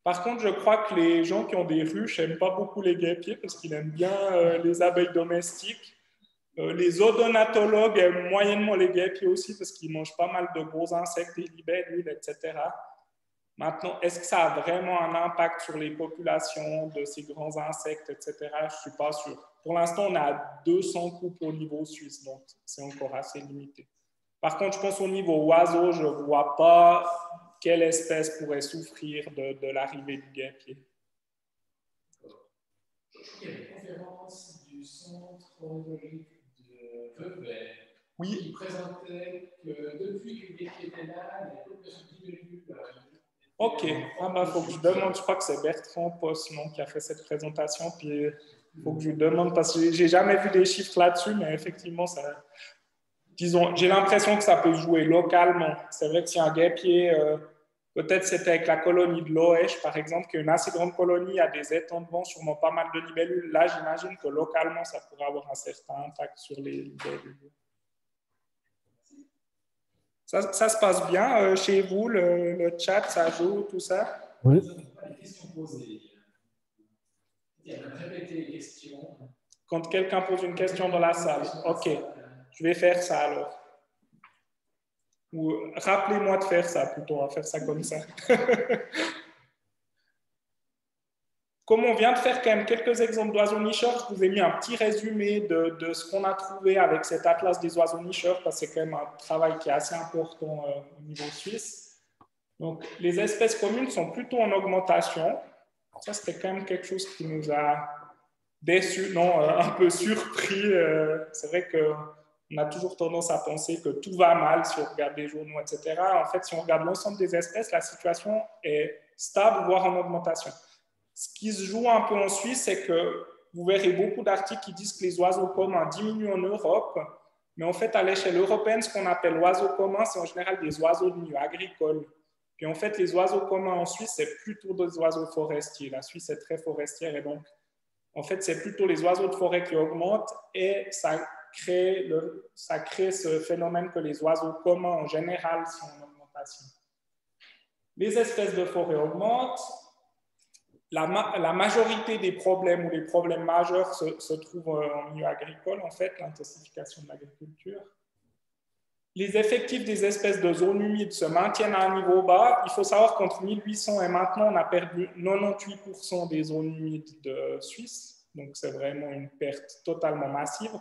Par contre, je crois que les gens qui ont des ruches n'aiment pas beaucoup les guêpiers parce qu'ils aiment bien les abeilles domestiques. Les odonatologues aiment moyennement les guêpiers aussi parce qu'ils mangent pas mal de gros insectes, des libellules, etc. Maintenant, est-ce que ça a vraiment un impact sur les populations de ces grands insectes, etc. Je ne suis pas sûr. Pour l'instant, on a 200 couples au niveau suisse, donc c'est encore assez limité. Par contre, je pense au niveau oiseau, je ne vois pas quelle espèce pourrait souffrir de l'arrivée du guêpier. Je trouve qu'il y a une conférence du centre ornithologique de Vevey qui présentait que depuis que le guêpier était là, les populations de libellules. Ok, faut que je demande, je crois que c'est Bertrand Posselon qui a fait cette présentation, puis il faut que je lui demande, parce que j'ai jamais vu des chiffres là-dessus, mais effectivement, disons, j'ai l'impression que ça peut jouer localement. C'est vrai que si un guêpier, peut-être c'était avec la colonie de Loèche, par exemple, qui est une assez grande colonie, a des étangs de vent, sûrement pas mal de libellules, là, j'imagine que localement, ça pourrait avoir un certain impact sur les libellules. Ça se passe bien chez vous, le chat, ça joue, tout ça? Oui. Les questions posées. Il y a répéter les questions. Quand quelqu'un pose une question dans la salle. Ok, je vais faire ça alors. Ou rappelez-moi de faire ça plutôt, on va faire ça comme ça. Comme on vient de faire quand même quelques exemples d'oiseaux nicheurs, je vous ai mis un petit résumé de ce qu'on a trouvé avec cet atlas des oiseaux nicheurs, parce que c'est quand même un travail qui est assez important au niveau suisse. Donc, les espèces communes sont plutôt en augmentation. Ça, c'était quand même quelque chose qui nous a déçus, un peu surpris. C'est vrai qu'on a toujours tendance à penser que tout va mal si on regarde les journaux, etc. En fait, si on regarde l'ensemble des espèces, la situation est stable, voire en augmentation. Ce qui se joue un peu en Suisse, c'est que vous verrez beaucoup d'articles qui disent que les oiseaux communs diminuent en Europe, mais en fait, à l'échelle européenne, ce qu'on appelle oiseaux communs, c'est en général des oiseaux de milieu agricole. Puis en fait, les oiseaux communs en Suisse, c'est plutôt des oiseaux forestiers. La Suisse est très forestière et donc, en fait, c'est plutôt les oiseaux de forêt qui augmentent et ça crée ce phénomène que les oiseaux communs en général sont en augmentation. Les espèces de forêt augmentent. la majorité des problèmes ou les problèmes majeurs se trouvent en milieu agricole, en fait, l'intensification de l'agriculture. Les effectifs des espèces de zones humides se maintiennent à un niveau bas. Il faut savoir qu'entre 1800 et maintenant, on a perdu 98% des zones humides de Suisse. Donc, c'est vraiment une perte totalement massive.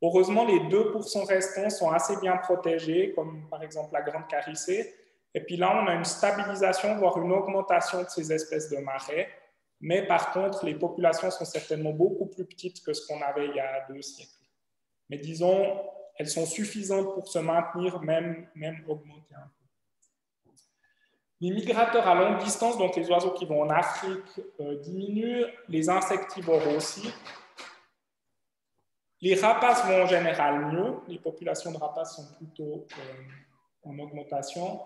Heureusement, les 2% restants sont assez bien protégés, comme par exemple la grande carissée. Et puis là, on a une stabilisation, voire une augmentation de ces espèces de marais. Mais par contre, les populations sont certainement beaucoup plus petites que ce qu'on avait il y a 2 siècles. Mais disons, elles sont suffisantes pour se maintenir, même augmenter un peu. Les migrateurs à longue distance, donc les oiseaux qui vont en Afrique, diminuent, les insectivores aussi. Les rapaces vont en général mieux, les populations de rapaces sont plutôt en augmentation.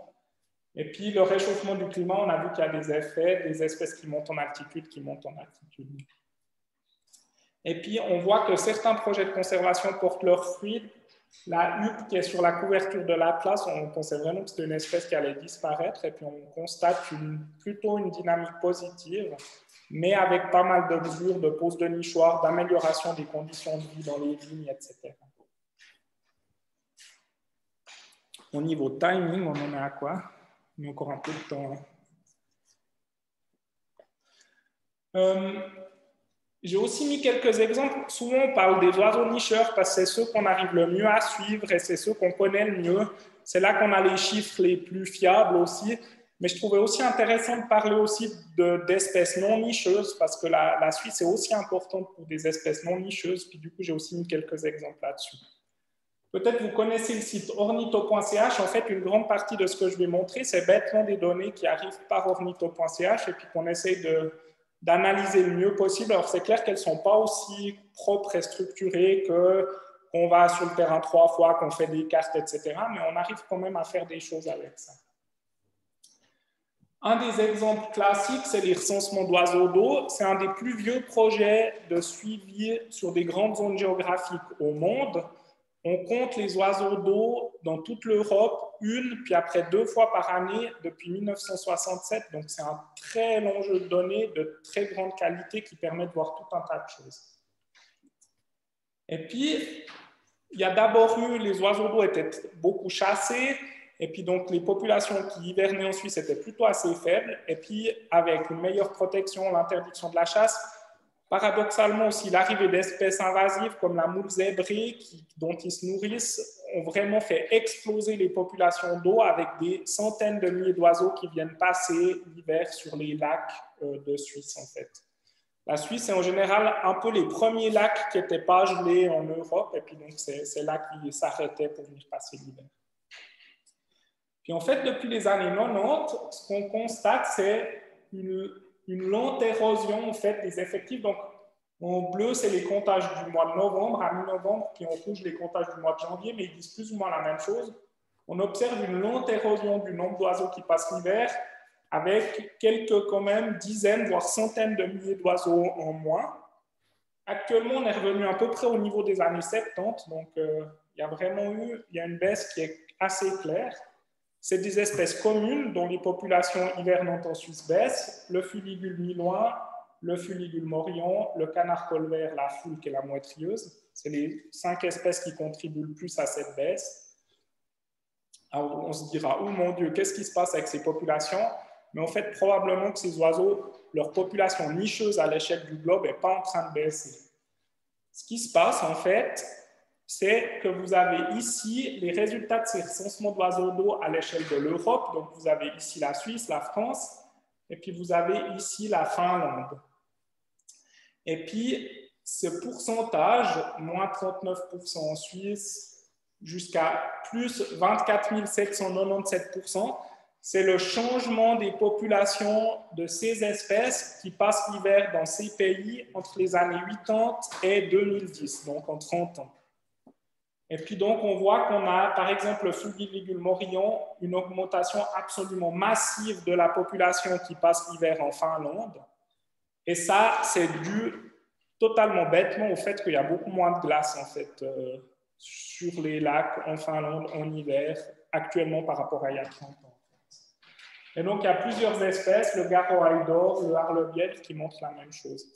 Et puis le réchauffement du climat, on a vu qu'il y a des effets, des espèces qui montent en altitude, Et puis on voit que certains projets de conservation portent leurs fruits. La huppe qui est sur la couverture de l'Atlas, on pensait vraiment que c'était une espèce qui allait disparaître, et puis on constate plutôt une dynamique positive, mais avec pas mal de mesures de pose de nichoirs, d'amélioration des conditions de vie dans les vignes, etc. Au niveau timing, on en est à quoi? On a encore un peu de temps. J'ai aussi mis quelques exemples. Souvent, on parle des oiseaux nicheurs parce que c'est ceux qu'on arrive le mieux à suivre et c'est ceux qu'on connaît le mieux. C'est là qu'on a les chiffres les plus fiables aussi. Mais je trouvais aussi intéressant de parler aussi d'espèces non nicheuses parce que la Suisse est aussi importante pour des espèces non nicheuses. Puis du coup, j'ai aussi mis quelques exemples là-dessus. Peut-être vous connaissez le site ornitho.ch. En fait, une grande partie de ce que je vais montrer, c'est bêtement des données qui arrivent par ornitho.ch et puis qu'on essaye d'analyser le mieux possible. Alors, c'est clair qu'elles ne sont pas aussi propres et structurées qu'on va sur le terrain 3 fois, qu'on fait des cartes, etc. Mais on arrive quand même à faire des choses avec ça. Un des exemples classiques, c'est les recensements d'oiseaux d'eau. C'est un des plus vieux projets de suivi sur des grandes zones géographiques au monde. On compte les oiseaux d'eau dans toute l'Europe, puis après 2 fois par année depuis 1967. Donc, c'est un très long jeu de données de très grande qualité qui permet de voir tout un tas de choses. Et puis, il y a d'abord eu, les oiseaux d'eau étaient beaucoup chassés, et puis donc les populations qui hivernaient en Suisse étaient plutôt assez faibles, et puis avec une meilleure protection, l'interdiction de la chasse, paradoxalement aussi, l'arrivée d'espèces invasives comme la moule zébrée dont ils se nourrissent ont vraiment fait exploser les populations d'eau avec des centaines de milliers d'oiseaux qui viennent passer l'hiver sur les lacs de Suisse en fait. La Suisse est en général un peu les premiers lacs qui n'étaient pas gelés en Europe et puis donc c'est là qu'ils s'arrêtaient pour venir passer l'hiver. Puis en fait, depuis les années 90, ce qu'on constate, c'est une lente érosion en fait, des effectifs. Donc, en bleu, c'est les comptages du mois de novembre à mi-novembre, puis en rouge, les comptages du mois de janvier, mais ils disent plus ou moins la même chose. On observe une lente érosion du nombre d'oiseaux qui passent l'hiver, avec quelques quand même dizaines, voire centaines de milliers d'oiseaux en moins. Actuellement, on est revenu à peu près au niveau des années 70, donc il y a une baisse qui est assez claire. C'est des espèces communes dont les populations hivernantes en Suisse baissent, le fuligule miloin, le fuligule morion, le canard colvert, la foulque et la moitrieuse. C'est les 5 espèces qui contribuent le plus à cette baisse. Alors on se dira, oh mon Dieu, qu'est-ce qui se passe avec ces populations? Mais en fait, probablement que ces oiseaux, leur population nicheuse à l'échelle du globe n'est pas en train de baisser. Ce qui se passe, en fait, c'est que vous avez ici les résultats de ces recensements d'oiseaux d'eau à l'échelle de l'Europe. Donc, vous avez ici la Suisse, la France, et puis vous avez ici la Finlande. Et puis, ce pourcentage, moins 39% en Suisse, jusqu'à plus 24 797%, c'est le changement des populations de ces espèces qui passent l'hiver dans ces pays entre les années 80 et 2010, donc en 30 ans. Et puis donc, on voit qu'on a, par exemple, le fuligule morillon, une augmentation absolument massive de la population qui passe l'hiver en Finlande. Et ça, c'est dû totalement bêtement au fait qu'il y a beaucoup moins de glace, en fait, sur les lacs en Finlande en hiver, actuellement par rapport à il y a 30 ans. Et donc, il y a plusieurs espèces, le garroal d'or, le harlebiel, qui montrent la même chose.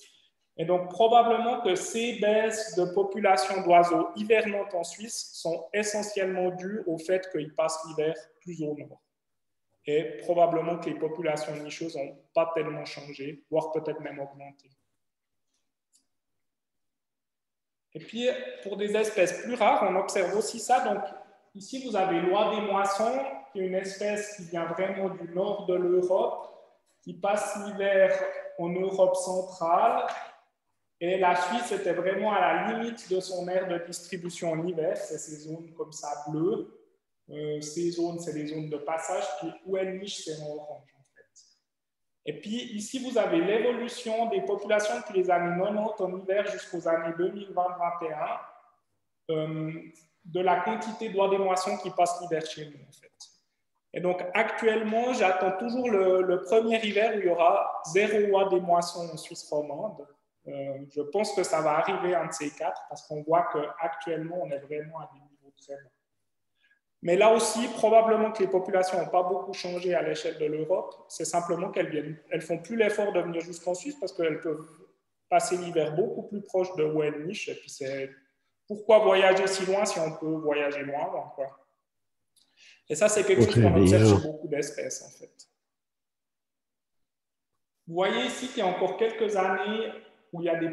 Et donc, probablement que ces baisses de population d'oiseaux hivernantes en Suisse sont essentiellement dues au fait qu'ils passent l'hiver plus au nord. Et probablement que les populations nicheuses n'ont pas tellement changé, voire peut-être même augmenté. Et puis, pour des espèces plus rares, on observe aussi ça. Donc, ici, vous avez l'oie des moissons, qui est une espèce qui vient vraiment du nord de l'Europe, qui passe l'hiver en Europe centrale. Et la Suisse était vraiment à la limite de son aire de distribution en hiver. C'est ces zones comme ça bleues. Ces zones, c'est les zones de passage. Puis où elle niche, c'est en orange, en fait. Et puis ici, vous avez l'évolution des populations depuis les années 90 en hiver jusqu'aux années 2020-2021. De la quantité d'oies des moissons qui passent l'hiver chez nous, en fait. Et donc, actuellement, j'attends toujours le premier hiver où il y aura 0 oies des moissons en Suisse romande. Je pense que ça va arriver un de ces 4 parce qu'on voit qu'actuellement, on est vraiment à des niveaux très bas. Mais là aussi, probablement que les populations n'ont pas beaucoup changé à l'échelle de l'Europe. C'est simplement qu'elles ne font plus l'effort de venir jusqu'en Suisse parce qu'elles peuvent passer l'hiver beaucoup plus proche de où elles nichent. Et puis, c'est pourquoi voyager si loin si on peut voyager loin, quoi. Et ça, c'est quelque chose qu'on observe chez beaucoup d'espèces, en fait. Vous voyez ici qu'il y a encore quelques années où il y a des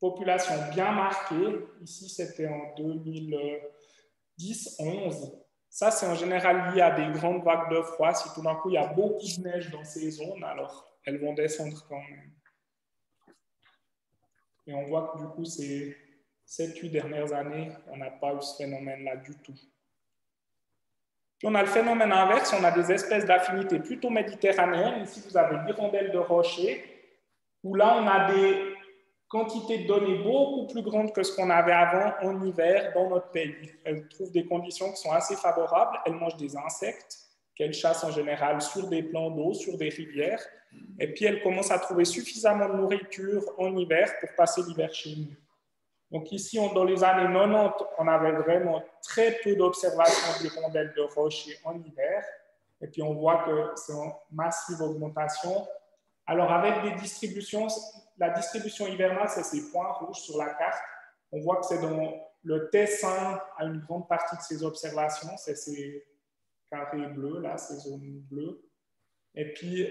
populations bien marquées. Ici, c'était en 2010-11. Ça, c'est en général lié à des grandes vagues de froid. Si tout d'un coup, il y a beaucoup de neige dans ces zones, alors elles vont descendre quand même. Et on voit que du coup, ces 7-8 dernières années, on n'a pas eu ce phénomène-là du tout. Puis on a le phénomène inverse, on a des espèces d'affinité plutôt méditerranéennes. Ici, vous avez l'hirondelle de rocher, où là, on a des quantités de données beaucoup plus grandes que ce qu'on avait avant en hiver dans notre pays. Elle trouve des conditions qui sont assez favorables. Elle mange des insectes qu'elle chasse en général sur des plans d'eau, sur des rivières. Et puis, elle commence à trouver suffisamment de nourriture en hiver pour passer l'hiver chez nous. Donc ici, dans les années 90, on avait vraiment très peu d'observations d'hirondelles de rocher en hiver. Et puis, on voit que c'est en massive augmentation. Alors, avec des distributions, la distribution hivernale, c'est ces points rouges sur la carte. On voit que c'est dans le Tessin à une grande partie de ces observations. C'est ces carrés bleus, là, ces zones bleues. Et puis,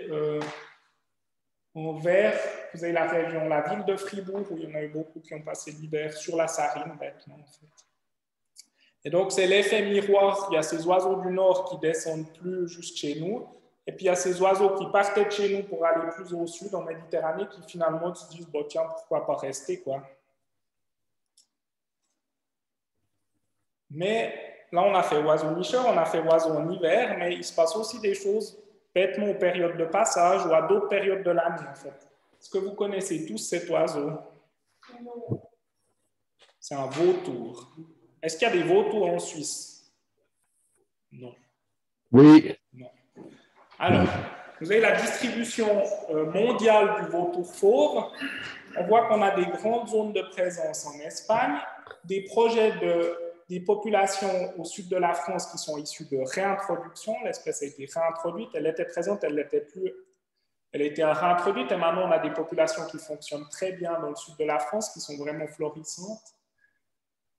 en vert, vous avez la région, la ville de Fribourg, où il y en a eu beaucoup qui ont passé l'hiver sur la Sarine, bêtement, en fait. Et donc, c'est l'effet miroir. Il y a ces oiseaux du nord qui descendent plus juste chez nous. Et puis, il y a ces oiseaux qui partaient de chez nous pour aller plus au sud, en Méditerranée, qui finalement se disent, bon, tiens, pourquoi pas rester, quoi. Mais là, on a fait oiseaux nicheurs, on a fait oiseaux en hiver, mais il se passe aussi des choses bêtement aux périodes de passage ou à d'autres périodes de l'année, en fait. Est-ce que vous connaissez tous cet oiseau? C'est un vautour. Est-ce qu'il y a des vautours en Suisse? Non. Oui. Non. Alors, vous avez la distribution mondiale du vautour fauve. On voit qu'on a des grandes zones de présence en Espagne, des projets des populations au sud de la France qui sont issues de réintroduction. L'espèce a été réintroduite, elle était présente, elle n'était plus. Elle a été réintroduite et maintenant on a des populations qui fonctionnent très bien dans le sud de la France, qui sont vraiment florissantes.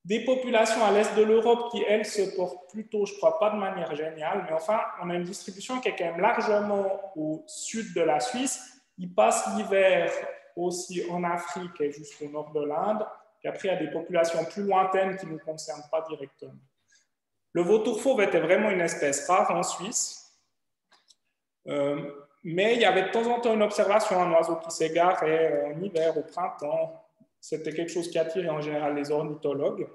Des populations à l'est de l'Europe qui, elles, se portent plutôt, je ne crois pas de manière géniale, mais enfin, on a une distribution qui est quand même largement au sud de la Suisse. Ils passent l'hiver aussi en Afrique et jusqu'au nord de l'Inde. Puis après, il y a des populations plus lointaines qui ne nous concernent pas directement. Le vautour fauve était vraiment une espèce rare en Suisse. Mais il y avait de temps en temps une observation, un oiseau qui s'égarait en hiver, au printemps. C'était quelque chose qui attirait en général les ornithologues.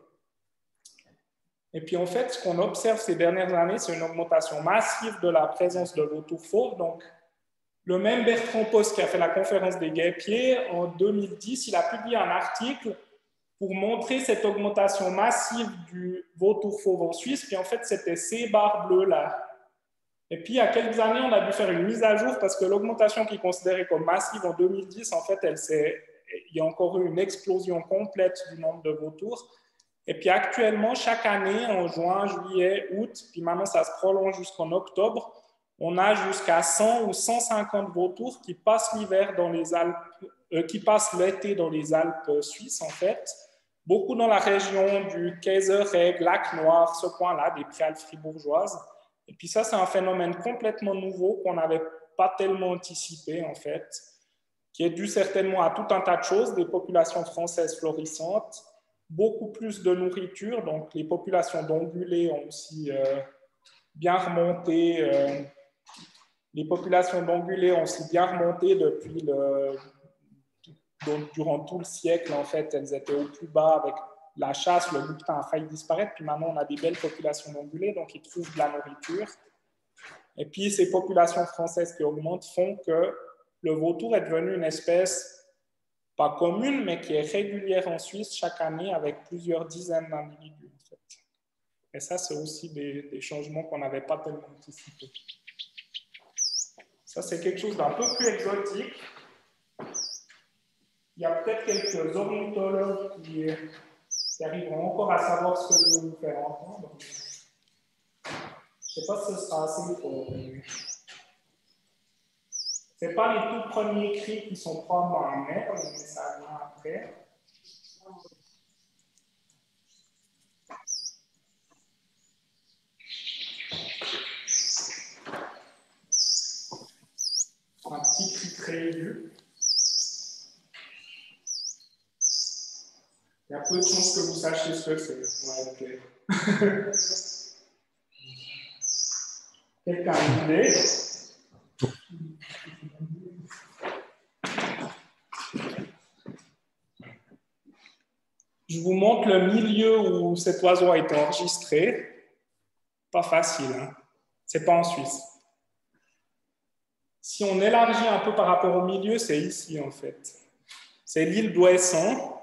Et puis en fait, ce qu'on observe ces dernières années, c'est une augmentation massive de la présence de vautours fauves. Donc, le même Bertrand Post qui a fait la conférence des guêpiers, en 2010, il a publié un article pour montrer cette augmentation massive du vautour fauve en Suisse. Puis en fait, c'était ces barres bleues-là. Et puis, il y a quelques années, on a dû faire une mise à jour parce que l'augmentation qui est considérée comme massive en 2010, en fait, il y a encore eu une explosion complète du nombre de vautours. Et puis actuellement, chaque année, en juin, juillet, août, puis maintenant ça se prolonge jusqu'en octobre, on a jusqu'à 100 ou 150 vautours qui passent l'hiver dans les Alpes, qui passent l'été dans les Alpes suisses, en fait. Beaucoup dans la région du Kaiserregg, Lac Noir, ce coin-là, des Préalpes fribourgeoises. Et puis ça, c'est un phénomène complètement nouveau qu'on n'avait pas tellement anticipé, en fait, qui est dû certainement à tout un tas de choses, des populations françaises florissantes, beaucoup plus de nourriture, donc les populations d'ongulés ont aussi bien remonté. Les populations d'ongulés ont aussi bien remonté depuis donc, durant tout le siècle, en fait, elles étaient au plus bas avec la chasse, le bouquetin a failli disparaître, puis maintenant on a des belles populations d'ongulés, donc ils trouvent de la nourriture. Et puis ces populations françaises qui augmentent font que le vautour est devenu une espèce, pas commune, mais qui est régulière en Suisse chaque année avec plusieurs dizaines d'individus. En fait. Et ça, c'est aussi des changements qu'on n'avait pas tellement anticipés. Ça, c'est quelque chose d'un peu plus exotique. Il y a peut-être quelques ornithologues qui arriveront encore à savoir ce que je vais vous faire entendre. Je ne sais pas si ce sera assez fort. Ce n'est pas les tout premiers cris qui sont probablement en mer, mais ça vient après. Un petit cri très aigu. Il y a peu de chances que vous sachiez ce que c'est. Ouais, okay. Quelqu'un a une idée? Je vous montre le milieu où cet oiseau a été enregistré. Pas facile, hein? C'est pas en Suisse. Si on élargit un peu par rapport au milieu, c'est ici en fait. C'est l'île d'Ouessant,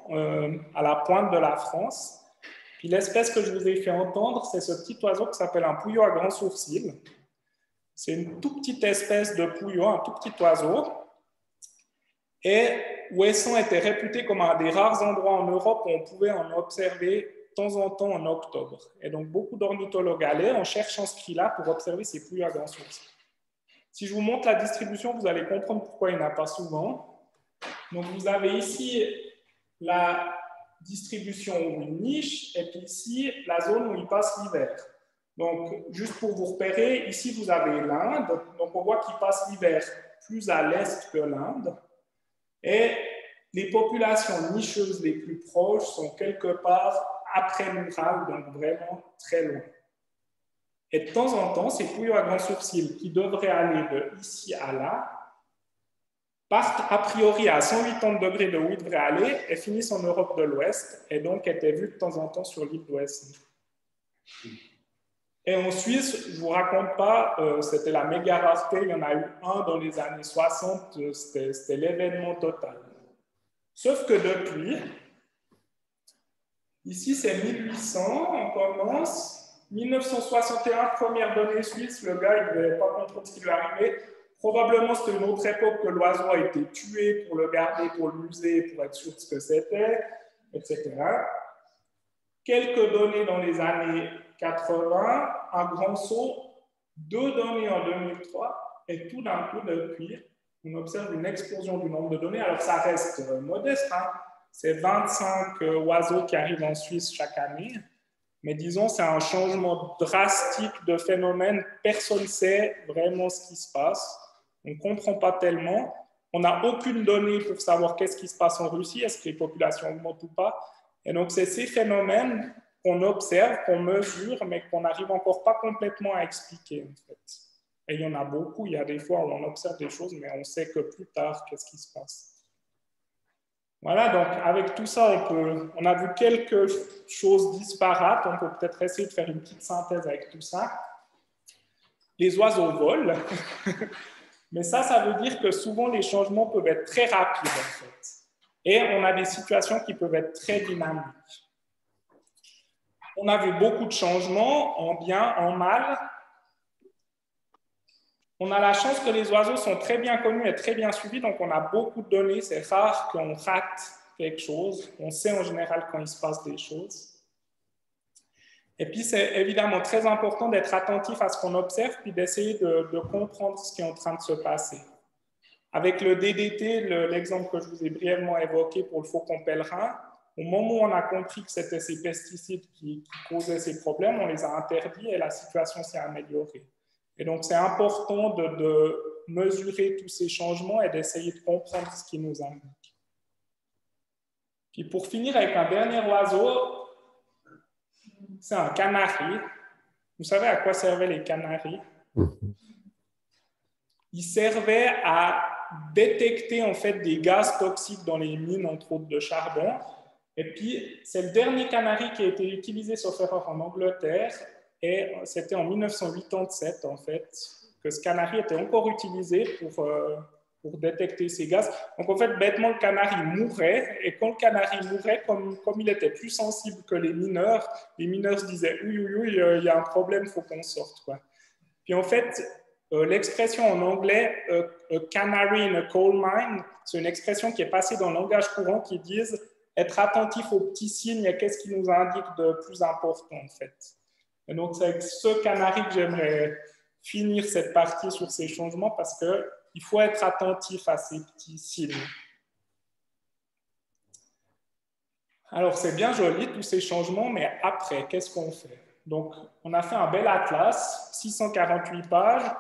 à la pointe de la France. Puis l'espèce que je vous ai fait entendre, c'est ce petit oiseau qui s'appelle un pouillot à grands sourcils. C'est une toute petite espèce de pouillot, un tout petit oiseau. Et Ouessant était réputé comme un des rares endroits en Europe où on pouvait en observer de temps en temps en octobre. Et donc beaucoup d'ornithologues allaient en cherchant ce cri-là pour observer ces pouillots à grands sourcils. Si je vous montre la distribution, vous allez comprendre pourquoi il n'y en a pas souvent. Donc vous avez ici la distribution où il niche, et puis ici la zone où il passe l'hiver. Donc juste pour vous repérer, ici vous avez l'Inde, donc on voit qu'il passe l'hiver plus à l'est que l'Inde, et les populations nicheuses les plus proches sont quelque part après l'Ural, donc vraiment très loin. Et de temps en temps, ces pouillots à grands sourcils qui devraient aller de ici à là, partent a priori à 180 degrés de où ils devraient aller et finissent en Europe de l'Ouest et donc étaient vus de temps en temps sur l'île d'Ouessant. Et en Suisse, je ne vous raconte pas, c'était la méga rareté, il y en a eu un dans les années 60, c'était l'événement total. Sauf que depuis, ici c'est 1800, on commence, 1961, première donnée suisse, le gars il ne devait pas comprendre ce qui lui arrivait. Probablement, c'était une autre époque que l'oiseau a été tué pour le garder, pour le muser, pour être sûr de ce que c'était, etc. Quelques données dans les années 80, un grand saut, 2 données en 2003, et tout d'un coup, depuis, on observe une explosion du nombre de données. Alors, ça reste modeste, hein. C'est 25 oiseaux qui arrivent en Suisse chaque année. Mais disons, c'est un changement drastique de phénomène. Personne ne sait vraiment ce qui se passe. On ne comprend pas tellement. On n'a aucune donnée pour savoir qu'est-ce qui se passe en Russie. Est-ce que les populations augmentent ou pas? Et donc, c'est ces phénomènes qu'on observe, qu'on mesure, mais qu'on n'arrive encore pas complètement à expliquer, en fait. Et il y en a beaucoup. Il y a des fois où on observe des choses, mais on sait que plus tard, qu'est-ce qui se passe. Voilà, donc avec tout ça, on a vu quelques choses disparates. On peut peut-être essayer de faire une petite synthèse avec tout ça. Les oiseaux volent, mais ça veut dire que souvent les changements peuvent être très rapides en fait. Et on a des situations qui peuvent être très dynamiques. On a vu beaucoup de changements en bien, en mal. On a la chance que les oiseaux sont très bien connus et très bien suivis, donc on a beaucoup de données. C'est rare qu'on rate quelque chose. On sait en général quand il se passe des choses. Et puis, c'est évidemment très important d'être attentif à ce qu'on observe, puis d'essayer de comprendre ce qui est en train de se passer. Avec le DDT, l'exemple que je vous ai brièvement évoqué pour le faucon pèlerin, au moment où on a compris que c'était ces pesticides qui causaient ces problèmes, on les a interdits et la situation s'est améliorée. Et donc, c'est important de mesurer tous ces changements et d'essayer de comprendre ce qui nous indique. Puis pour finir avec un dernier oiseau, c'est un canari. Vous savez à quoi servaient les canaris? Ils servaient à détecter en fait des gaz toxiques dans les mines, entre autres de charbon. Et puis, c'est le dernier canari qui a été utilisé, sauf erreur, en Angleterre. Et c'était en 1987, en fait, que ce canari était encore utilisé pour détecter ces gaz. Donc, en fait, bêtement, le canari mourait. Et quand le canari mourait, comme il était plus sensible que les mineurs se disaient « Oui, il y a un problème, il faut qu'on sorte. » Puis, en fait, l'expression en anglais a canary in a coal mine, c'est une expression qui est passée dans le langage courant qui disent être attentif aux petits signes et qu'est-ce qui nous indique de plus important, en fait. Et donc, c'est avec ce canari que j'aimerais finir cette partie sur ces changements parce qu'il faut être attentif à ces petits signes. Alors, c'est bien joli, tous ces changements, mais après, qu'est-ce qu'on fait? Donc, on a fait un bel atlas, 648 pages,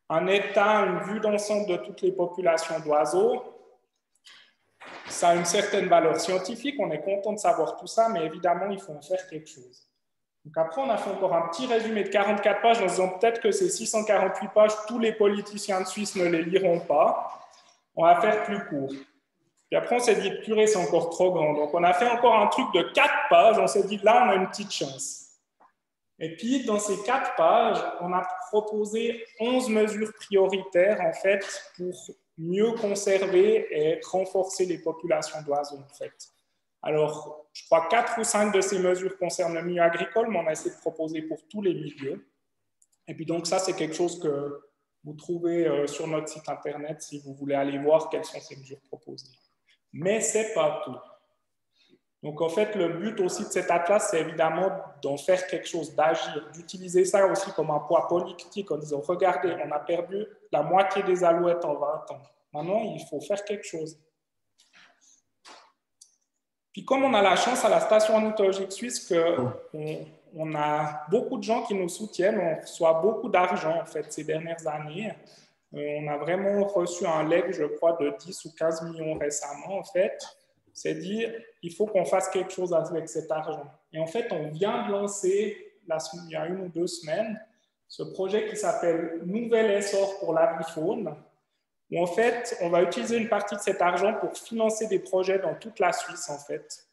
un état, une vue d'ensemble de toutes les populations d'oiseaux. Ça a une certaine valeur scientifique, on est content de savoir tout ça, mais évidemment, il faut en faire quelque chose. Donc après, on a fait encore un petit résumé de 44 pages en disant peut-être que ces 648 pages, tous les politiciens de Suisse ne les liront pas. On va faire plus court. Puis après, on s'est dit, purée, c'est encore trop grand. Donc, on a fait encore un truc de 4 pages. On s'est dit, là, on a une petite chance. Et puis, dans ces 4 pages, on a proposé 11 mesures prioritaires, en fait, pour mieux conserver et renforcer les populations d'oiseaux, en fait. Alors, je crois 4 ou 5 de ces mesures concernent le milieu agricole, mais on a essayé de proposer pour tous les milieux. Et puis donc ça, c'est quelque chose que vous trouvez sur notre site internet si vous voulez aller voir quelles sont ces mesures proposées. Mais ce n'est pas tout. Donc en fait, le but aussi de cet atlas, c'est évidemment d'en faire quelque chose, d'agir, d'utiliser ça aussi comme un poids politique en disant, regardez, on a perdu la moitié des alouettes en 20 ans. Maintenant, il faut faire quelque chose. Puis comme on a la chance à la station ornithologique suisse qu'on a beaucoup de gens qui nous soutiennent, on reçoit beaucoup d'argent en fait ces dernières années. On a vraiment reçu un legs, je crois, de 10 ou 15 millions récemment en fait. C'est dit, il faut qu'on fasse quelque chose avec cet argent. Et en fait, on vient de lancer, il y a 1 ou 2 semaines, ce projet qui s'appelle Nouvel essor pour l'avifaune, où en fait, on va utiliser une partie de cet argent pour financer des projets dans toute la Suisse, en fait.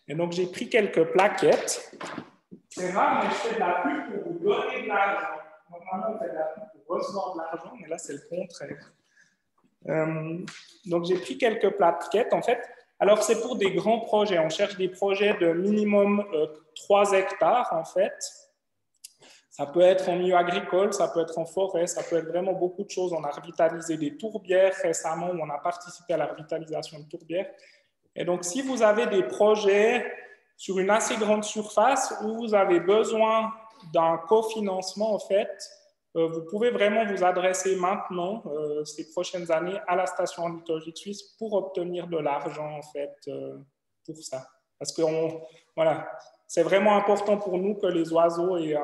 Et donc, j'ai pris quelques plaquettes. C'est rare, mais je fais de la pub pour vous donner de l'argent. Normalement, on fait de la pub pour recevoir de l'argent, mais là, c'est le contraire. Donc, j'ai pris quelques plaquettes, en fait. Alors, c'est pour des grands projets. On cherche des projets de minimum 3 hectares, en fait. Ça peut être en milieu agricole, ça peut être en forêt, ça peut être vraiment beaucoup de choses. On a revitalisé des tourbières récemment, où on a participé à la revitalisation de tourbières. Et donc, si vous avez des projets sur une assez grande surface où vous avez besoin d'un cofinancement, en fait, vous pouvez vraiment vous adresser maintenant, ces prochaines années, à la station ornithologique suisse pour obtenir de l'argent, en fait, pour ça. Parce que voilà, c'est vraiment important pour nous que les oiseaux aient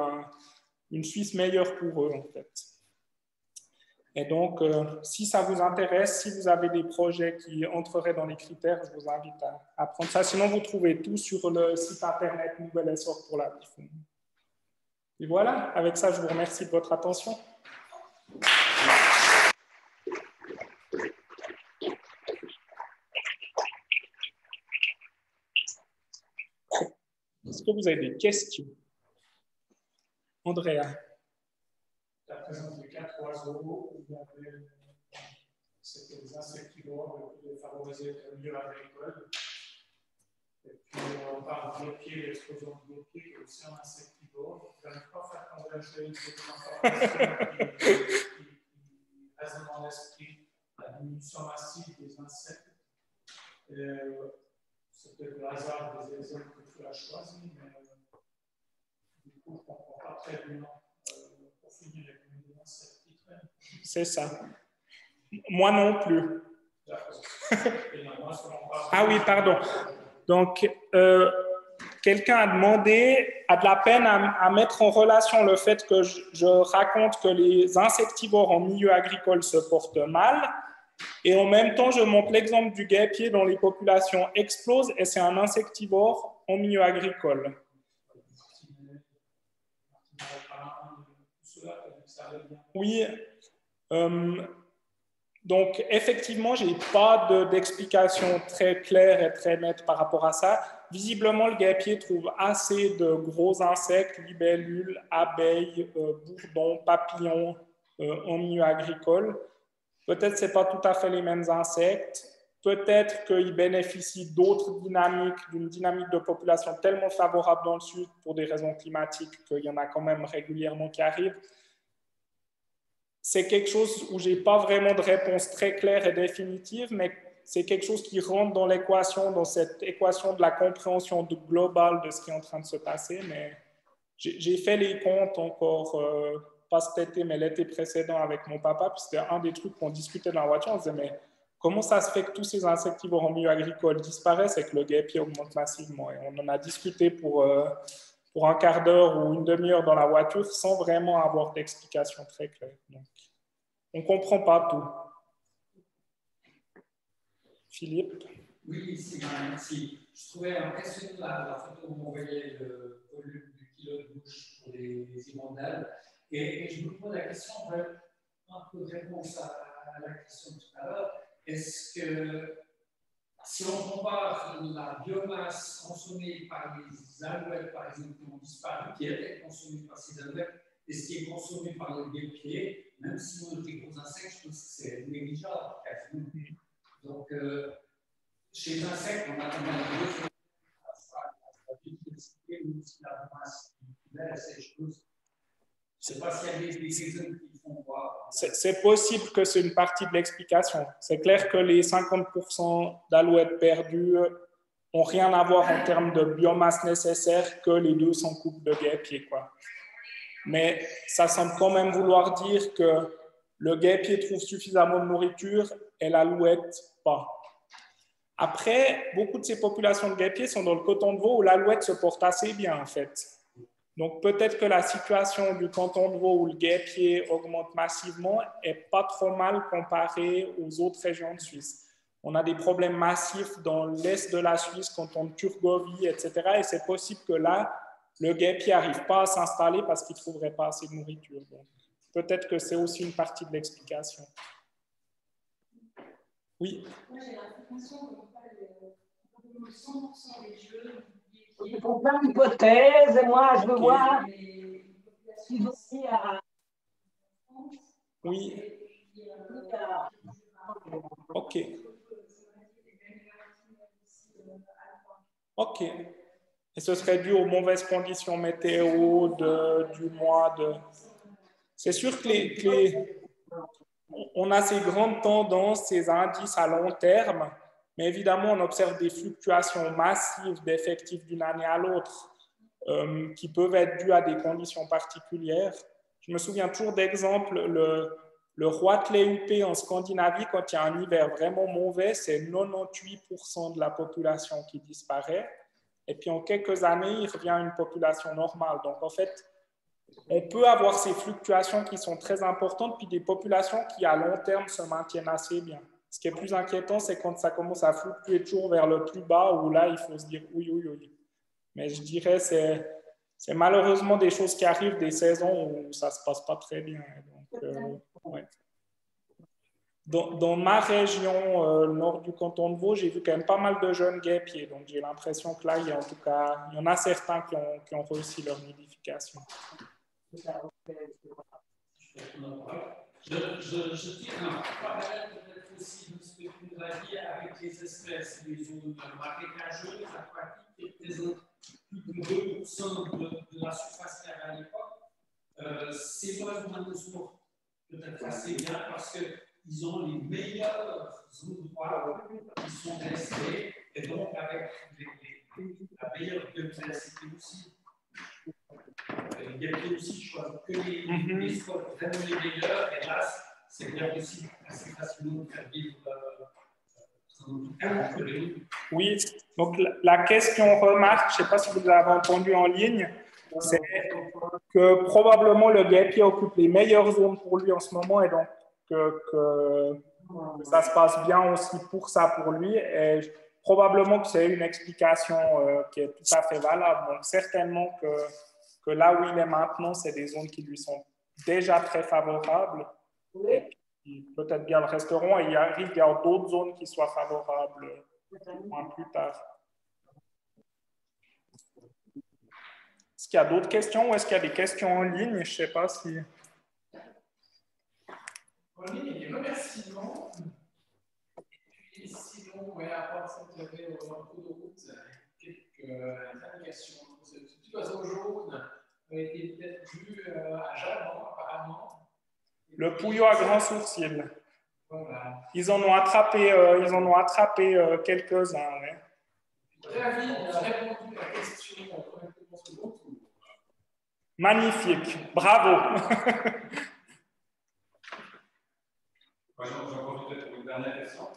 une Suisse meilleure pour eux, en fait. Et donc, si ça vous intéresse, si vous avez des projets qui entreraient dans les critères, je vous invite à prendre ça. Sinon, vous trouvez tout sur le site internet Nouvel essor pour l'avifaune. Et voilà, avec ça, je vous remercie de votre attention. Est-ce que vous avez des questions? Andrea. La présence de 4 oiseaux, c'était des insectivores de favoriser le milieu agricole. Et puis on parle de guêpier, l'explosion de guêpier, qui est aussi un insectivore. Je n'arrive pas à faire converger une information qui reste dans l'esprit, la diminution massive des insectes. C'est peut-être le hasard des exemples que tu as choisis, mais ne comprends pas très bien pour finir les combinaisons insectes qui traînent. C'est ça. Moi non plus. D'accord. Et là, moi, Ah oui, pardon. Donc, quelqu'un a de la peine à mettre en relation le fait que je raconte que les insectivores en milieu agricole se portent mal, et en même temps, je montre l'exemple du guêpier dont les populations explosent, et c'est un insectivore en milieu agricole. Oui. Donc, effectivement, je n'ai pas d'explication très claire et très nette par rapport à ça. Visiblement, le guêpier trouve assez de gros insectes, libellules, abeilles, bourdons, papillons en milieu agricole. Peut-être que ce n'est pas tout à fait les mêmes insectes. Peut-être qu'il bénéficie d'autres dynamiques, d'une dynamique de population tellement favorable dans le sud pour des raisons climatiques qu'il y en a quand même régulièrement qui arrivent. C'est quelque chose où je n'ai pas vraiment de réponse très claire et définitive, mais c'est quelque chose qui rentre dans l'équation, dans cette équation de la compréhension globale de ce qui est en train de se passer. Mais j'ai fait les comptes encore, pas cet été, mais l'été précédent avec mon papa, puis c'était un des trucs qu'on discutait dans la voiture. On se disait, mais comment ça se fait que tous ces insectivores en milieu agricole disparaissent et que le guêpier augmente massivement? Et on en a discuté pour un quart d'heure ou une demi-heure dans la voiture sans vraiment avoir d'explication très claire. Donc, on ne comprend pas tout. Philippe? Oui, merci. Je trouvais impressionnant la photo où on voyait le volume du kilo de bouche pour les hirondelles. Et je me pose la question, un peu de réponse à la question tout à l'heure. Est-ce que si on compare la biomasse consommée par les alouettes, par exemple, qui ont disparu, qui était consommée par ces alouettes, et ce qui est consommé par les guêpiers, même si on a des gros insectes, je pense que c'est négligeable. Donc, chez les insectes, on a deux choses. La biodiversité, mais aussi la biomasse. Ces choses. Je ne sais pas s'il y a des exemples qui font voir. C'est possible que c'est une partie de l'explication. C'est clair que les 50% d'alouettes perdues n'ont rien à voir en termes de biomasse nécessaire que les 200 coupes de guêpiers, quoi. Mais ça semble quand même vouloir dire que le guêpier trouve suffisamment de nourriture et l'alouette pas. Après, beaucoup de ces populations de guêpiers sont dans le canton de Vaud où l'alouette se porte assez bien, en fait. Donc, peut-être que la situation du canton de Vaud où le guêpier augmente massivement n'est pas trop mal comparée aux autres régions de Suisse. On a des problèmes massifs dans l'est de la Suisse, canton de Thurgovie, etc. Et c'est possible que là, le guêpier n'arrive pas à s'installer parce qu'il ne trouverait pas assez de nourriture. Donc, peut-être que c'est aussi une partie de l'explication. Oui. Moi, j'ai l'impression qu'on parle de 100% des jeux. Ils font plein d'hypothèses, et moi, je veux voir s'ils ont aussi à... Oui. Ok. Ok. Et ce serait dû aux mauvaises conditions météo du mois de... C'est sûr que on a ces grandes tendances, ces indices à long terme, mais évidemment, on observe des fluctuations massives d'effectifs d'une année à l'autre qui peuvent être dues à des conditions particulières. Je me souviens toujours d'exemple, le Roitelet UP en Scandinavie, quand il y a un hiver vraiment mauvais, c'est 98% de la population qui disparaît. Et puis en quelques années, il revient à une population normale. Donc en fait, on peut avoir ces fluctuations qui sont très importantes, puis des populations qui à long terme se maintiennent assez bien. Ce qui est plus inquiétant, c'est quand ça commence à fluctuer toujours vers le plus bas, où là, il faut se dire oui. Mais je dirais que c'est malheureusement des choses qui arrivent, des saisons où ça ne se passe pas très bien. Donc, ouais. Dans ma région, le nord du canton de Vaud, j'ai vu quand même pas mal de jeunes guêpiers. Donc, j'ai l'impression que là, il y en a certains qui ont réussi leur nidification. Je tire un parallèle peut-être aussi de ce que tu nous as dit avec les espèces des zones marécageuses, aquatiques, qui représentent plus de 2% de la surface terre à l'époque. Ces oiseaux monospores peut-être assez bien parce qu'ils ont les meilleurs endroits qui sont restés et donc avec la meilleure biodiversité aussi. le guêpier aussi choisit que les spots vraiment les meilleurs, et là, c'est bien possible assez facilement de faire vivre Oui, donc la question remarque, je ne sais pas si vous l'avez entendu en ligne, c'est que probablement le guêpier occupe les meilleures zones pour lui en ce moment et donc que ça se passe bien aussi pour ça pour lui. Et probablement que c'est une explication qui est tout à fait valable. Donc certainement que là où il est maintenant, c'est des zones qui lui sont déjà très favorables. Et puis peut-être bien le resteront et il arrive qu'il y a d'autres zones qui soient favorables plus tard. Est-ce qu'il y a d'autres questions ou est-ce qu'il y a des questions en ligne? Je ne sais pas si... En ligne, il y a des remerciements. Et sinon, ouais, à part ça, vous avez en cours de route quelques indications. Ce petit oiseau jaune a été peut-être vu à Jalon, apparemment. Le pouillot à grand sourcil. Voilà. Ils en ont attrapé quelques-uns. Ouais. Ravi d'avoir répondu à la question correctement sur le tour. Magnifique, bravo. J'en profite peut-être pour une dernière question.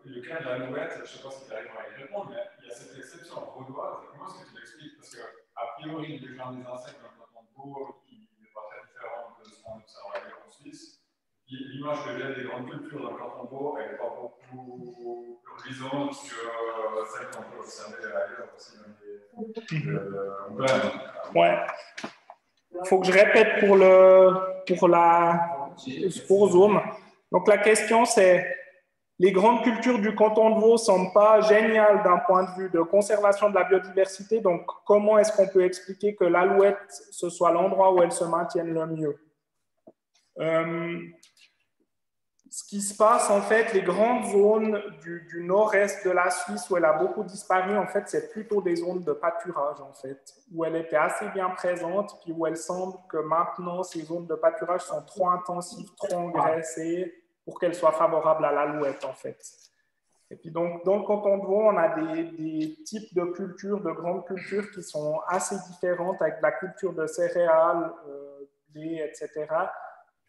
Le cas de la Louette, je ne sais pas si tu arrives à y répondre, mais il y a cette exception vaudoise. Comment est-ce que tu l'expliques? Parce qu'a priori, les gens des insectes dans le canton de Vaud, qui n'est pas très différent de ce qu'on observe ailleurs en Suisse, l'image que j'ai des grandes cultures dans le canton de Vaud, elle n'est pas beaucoup urgisante que celle qu'on peut observer ailleurs aussi. Ouais. Il faut que je répète pour Zoom. Donc la question c'est, les grandes cultures du canton de Vaud ne sont pas géniales d'un point de vue de conservation de la biodiversité. Donc comment est-ce qu'on peut expliquer que l'Alouette, ce soit l'endroit où elle se maintienne le mieux? Ce qui se passe, en fait, les grandes zones du nord-est de la Suisse où elle a beaucoup disparu, en fait, c'est plutôt des zones de pâturage, en fait, où elle était assez bien présente, puis où elle semble que maintenant, ces zones de pâturage sont trop intensives, trop engraissées pour qu'elles soient favorables à l'alouette, en fait. Et puis donc, dans le canton de Vaud, on a des types de cultures, de grandes cultures qui sont assez différentes avec la culture de céréales, blé, etc.,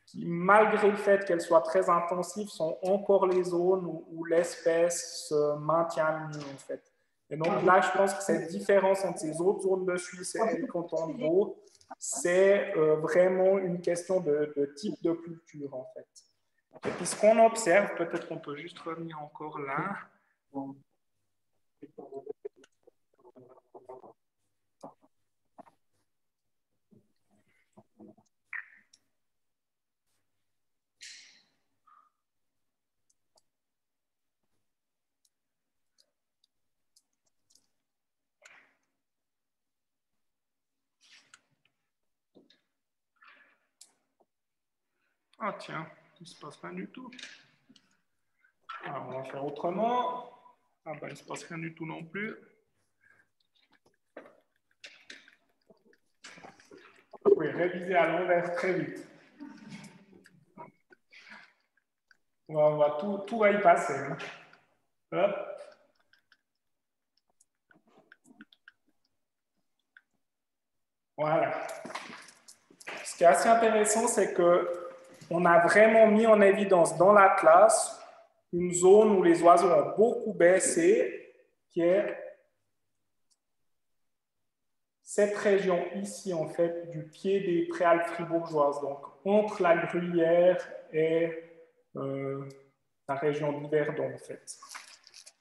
qui, malgré le fait qu'elles soient très intensives, sont encore les zones où l'espèce se maintient mieux, en fait. Et donc là, je pense que cette différence entre ces autres zones de Suisse et le canton de Vaud, c'est vraiment une question de type de culture, en fait. Et puis ce qu'on observe, peut-être qu'on peut juste revenir encore là. Ah tiens, il ne se passe rien du tout. Alors, on va faire autrement. Ah ben, il ne se passe rien du tout non plus. Oui, réviser à l'envers très vite. Tout va y passer. Hein. Hop. Voilà. Ce qui est assez intéressant, c'est qu'on a vraiment mis en évidence dans l'atlas une zone où les oiseaux ont beaucoup baissé, qui est cette région ici, en fait, du pied des Préalpes fribourgeoises, donc entre la Gruyère et la région d'Yverdon, en fait.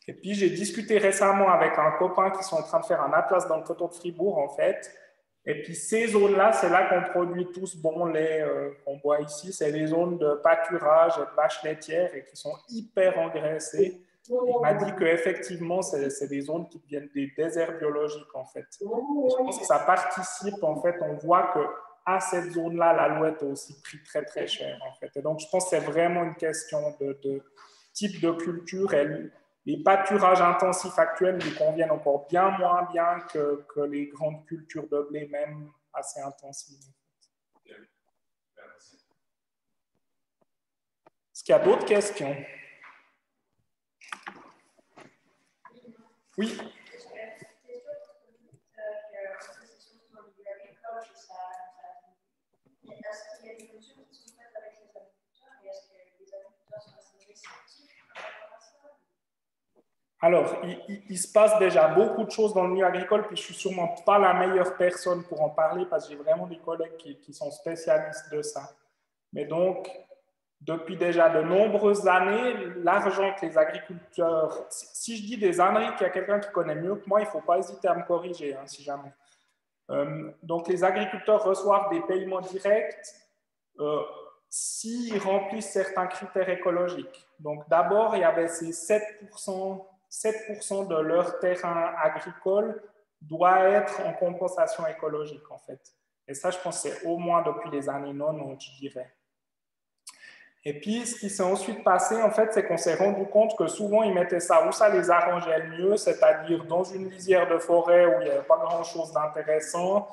Et puis, j'ai discuté récemment avec un copain qui sont en train de faire un atlas dans le canton de Fribourg, en fait. Et puis, ces zones-là, c'est là qu'on produit tout ce bon lait qu'on boit ici. C'est les zones de pâturage et de vaches laitières et qui sont hyper engraissées. Il m'a dit qu'effectivement, c'est des zones qui viennent des déserts biologiques, en fait. Et je pense que ça participe, en fait, on voit qu'à cette zone-là, l'alouette a aussi pris très, très cher, en fait. Et donc, je pense que c'est vraiment une question de type de culture. Les pâturages intensifs actuels lui conviennent encore bien moins bien que les grandes cultures de blé, même assez intensives. Est-ce qu'il y a d'autres questions? Oui. Alors, il se passe déjà beaucoup de choses dans le milieu agricole, puis je suis sûrement pas la meilleure personne pour en parler parce que j'ai vraiment des collègues qui sont spécialistes de ça. Mais donc, depuis déjà de nombreuses années, l'argent que les agriculteurs... Si je dis des âneries, qu'il y a quelqu'un qui connaît mieux que moi, il ne faut pas hésiter à me corriger, hein, si jamais. Donc, les agriculteurs reçoivent des paiements directs s'ils remplissent certains critères écologiques. Donc, d'abord, il y avait ces 7% de leur terrain agricole doit être en compensation écologique, en fait. Et ça, je pense que c'est au moins depuis les années 90, je dirais. Et puis, ce qui s'est ensuite passé, en fait, c'est qu'on s'est rendu compte que souvent, ils mettaient ça où ça les arrangeait le mieux, c'est-à-dire dans une lisière de forêt où il n'y avait pas grand-chose d'intéressant.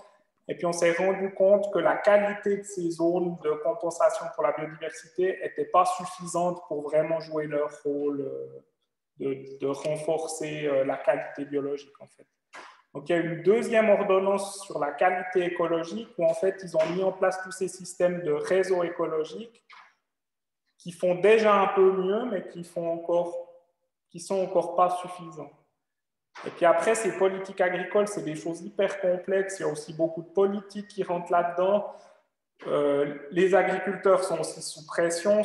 Et puis, on s'est rendu compte que la qualité de ces zones de compensation pour la biodiversité n'était pas suffisante pour vraiment jouer leur rôle de renforcer la qualité biologique, en fait. Donc, il y a une deuxième ordonnance sur la qualité écologique où, en fait, ils ont mis en place tous ces systèmes de réseaux écologiques qui font déjà un peu mieux, mais qui sont encore pas suffisants. Et puis après, ces politiques agricoles, c'est des choses hyper complexes. Il y a aussi beaucoup de politiques qui rentrent là-dedans. Les agriculteurs sont aussi sous pression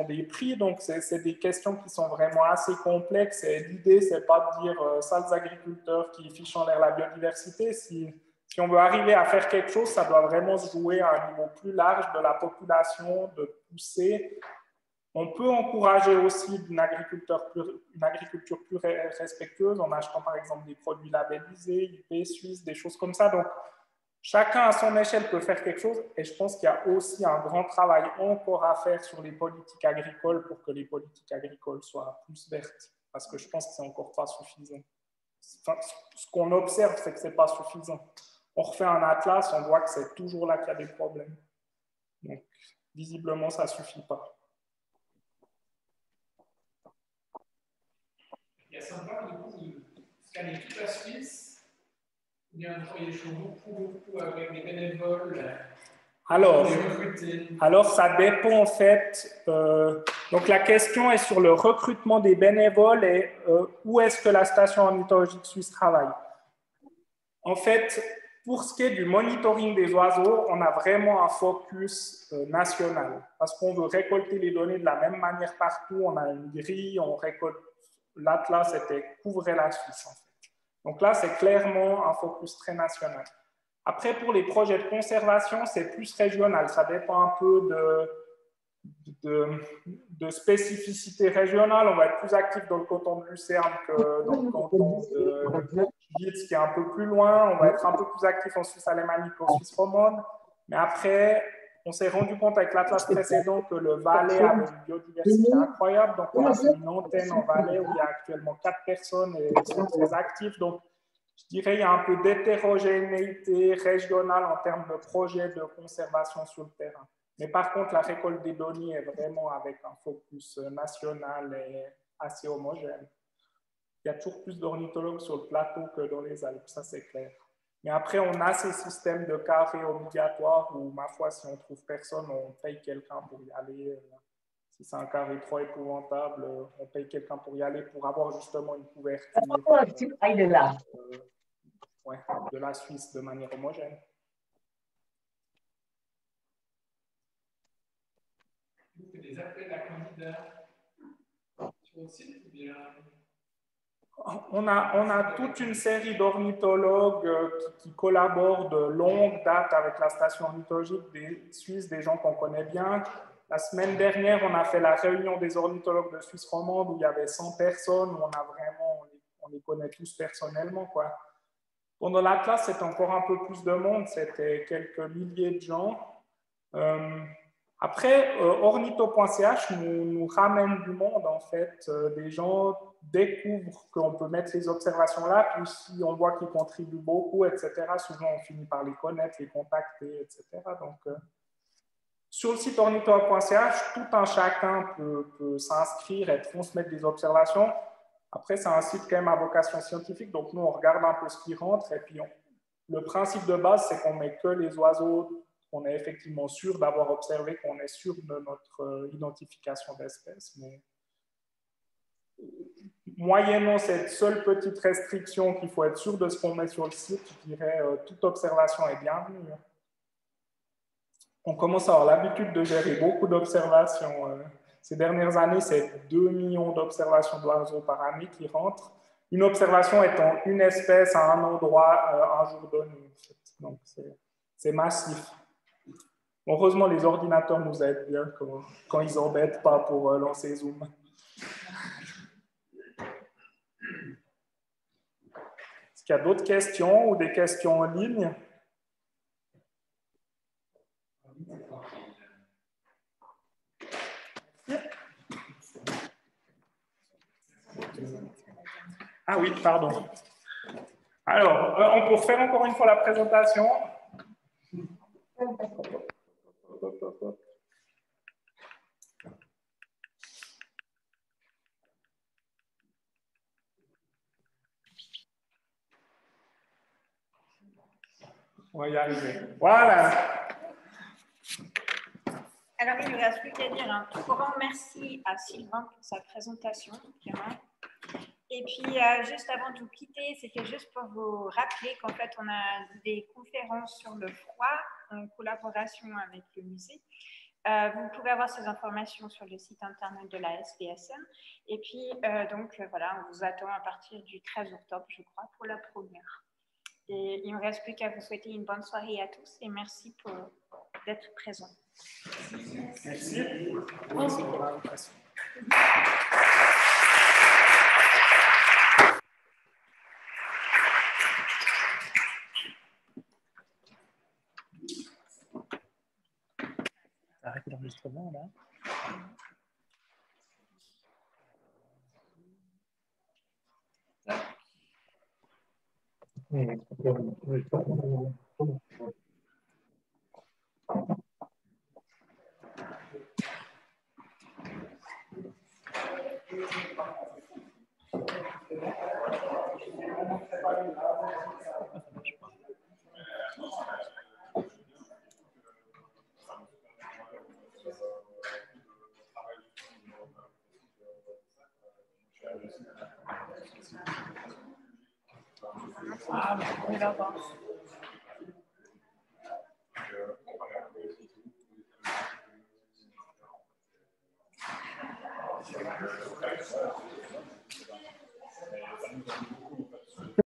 des prix. Donc, c'est des questions qui sont vraiment assez complexes. Et l'idée, c'est pas de dire sales agriculteurs qui fichent en l'air la biodiversité. Si on veut arriver à faire quelque chose, ça doit vraiment se jouer à un niveau plus large de la population, de pousser. On peut encourager aussi une agriculture plus respectueuse en achetant par exemple des produits labellisés, IP Suisse, des choses comme ça. Donc, chacun à son échelle peut faire quelque chose et je pense qu'il y a aussi un grand travail encore à faire sur les politiques agricoles pour que les politiques agricoles soient plus vertes parce que je pense que c'est encore pas suffisant. Enfin, ce qu'on observe, c'est que c'est pas suffisant. On refait un atlas, on voit que c'est toujours là qu'il y a des problèmes. Donc, visiblement, ça suffit pas. Il y a sympa, du coup, vous scannez toute la Suisse, ou bien vous travaillez beaucoup avec des bénévoles. Alors, ça dépend en fait. Donc, la question est sur le recrutement des bénévoles et où est-ce que la station ornithologique suisse travaille. En fait, pour ce qui est du monitoring des oiseaux, on a vraiment un focus national parce qu'on veut récolter les données de la même manière partout. On a une grille, on récolte. L'Atlas couvrait la Suisse, en fait. Donc là, c'est clairement un focus très national. Après, pour les projets de conservation, c'est plus régional. Ça dépend un peu de spécificité régionale. On va être plus actif dans le canton de Lucerne que dans le canton de Gitz, qui est un peu plus loin. On va être un peu plus actif en Suisse alémanique qu'en Suisse romande. Mais après, on s'est rendu compte avec l'Atlas précédent que le Valais avait une biodiversité incroyable. Donc, on a fait une antenne en Valais où il y a actuellement 4 personnes et ils sont très actifs. Donc, je dirais qu'il y a un peu d'hétérogénéité régionale en termes de projets de conservation sur le terrain. Mais par contre, la récolte des données est vraiment avec un focus national et assez homogène. Il y a toujours plus d'ornithologues sur le plateau que dans les Alpes, ça c'est clair. Mais après, on a ces systèmes de carrés obligatoires où, ma foi, si on ne trouve personne, on paye quelqu'un pour y aller. Si c'est un carré trop épouvantable, on paye quelqu'un pour y aller pour avoir justement une couverture de la Suisse de manière homogène. Vous faites des appels à candidats sur le site ou bien... On a toute une série d'ornithologues qui collaborent de longue date avec la station ornithologique des Suisses, des gens qu'on connaît bien. La semaine dernière, on a fait la réunion des ornithologues de Suisse romande où il y avait 100 personnes, où on les connaît tous personnellement, quoi. Pendant la classe, c'était encore un peu plus de monde, c'était quelques milliers de gens. Après, ornitho.ch nous ramène du monde, en fait. Des gens découvrent qu'on peut mettre les observations là, puis si on voit qu'ils contribuent beaucoup, etc., souvent on finit par les connaître, les contacter, etc. Donc, sur le site ornitho.ch, tout un chacun peut s'inscrire et transmettre des observations. Après, c'est un site quand même à vocation scientifique, donc nous, on regarde un peu ce qui rentre, et puis le principe de base, c'est qu'on met que les oiseaux qu'on est effectivement sûr d'avoir observé, qu'on est sûr de notre identification d'espèce. Mais moyennant cette seule petite restriction qu'il faut être sûr de ce qu'on met sur le site, je dirais toute observation est bienvenue. On commence à avoir l'habitude de gérer beaucoup d'observations. Ces dernières années, c'est 2 millions d'observations d'oiseaux par année qui rentrent. Une observation étant une espèce à un endroit un jour donné. Donc, c'est massif. Heureusement, les ordinateurs nous aident bien quand ils n'embêtent pas pour lancer Zoom. Est-ce qu'il y a d'autres questions ou des questions en ligne? Ah oui, pardon. Alors, on peut refaire encore une fois la présentation. On va y arriver. Voilà. Alors, il ne me reste plus qu'à dire un tout grand merci à Sylvain pour sa présentation. Vraiment. Et puis, juste avant de vous quitter, c'était juste pour vous rappeler qu'en fait, on a des conférences sur le froid en collaboration avec le musée. Vous pouvez avoir ces informations sur le site internet de la SPSM. Et puis, voilà, on vous attend à partir du 13 octobre, je crois, pour la première. Et il ne me reste plus qu'à vous souhaiter une bonne soirée à tous et merci d'être présents. Merci. Merci pour l'invitation. Arrêtez l'enregistrement là. Ah, on va voir.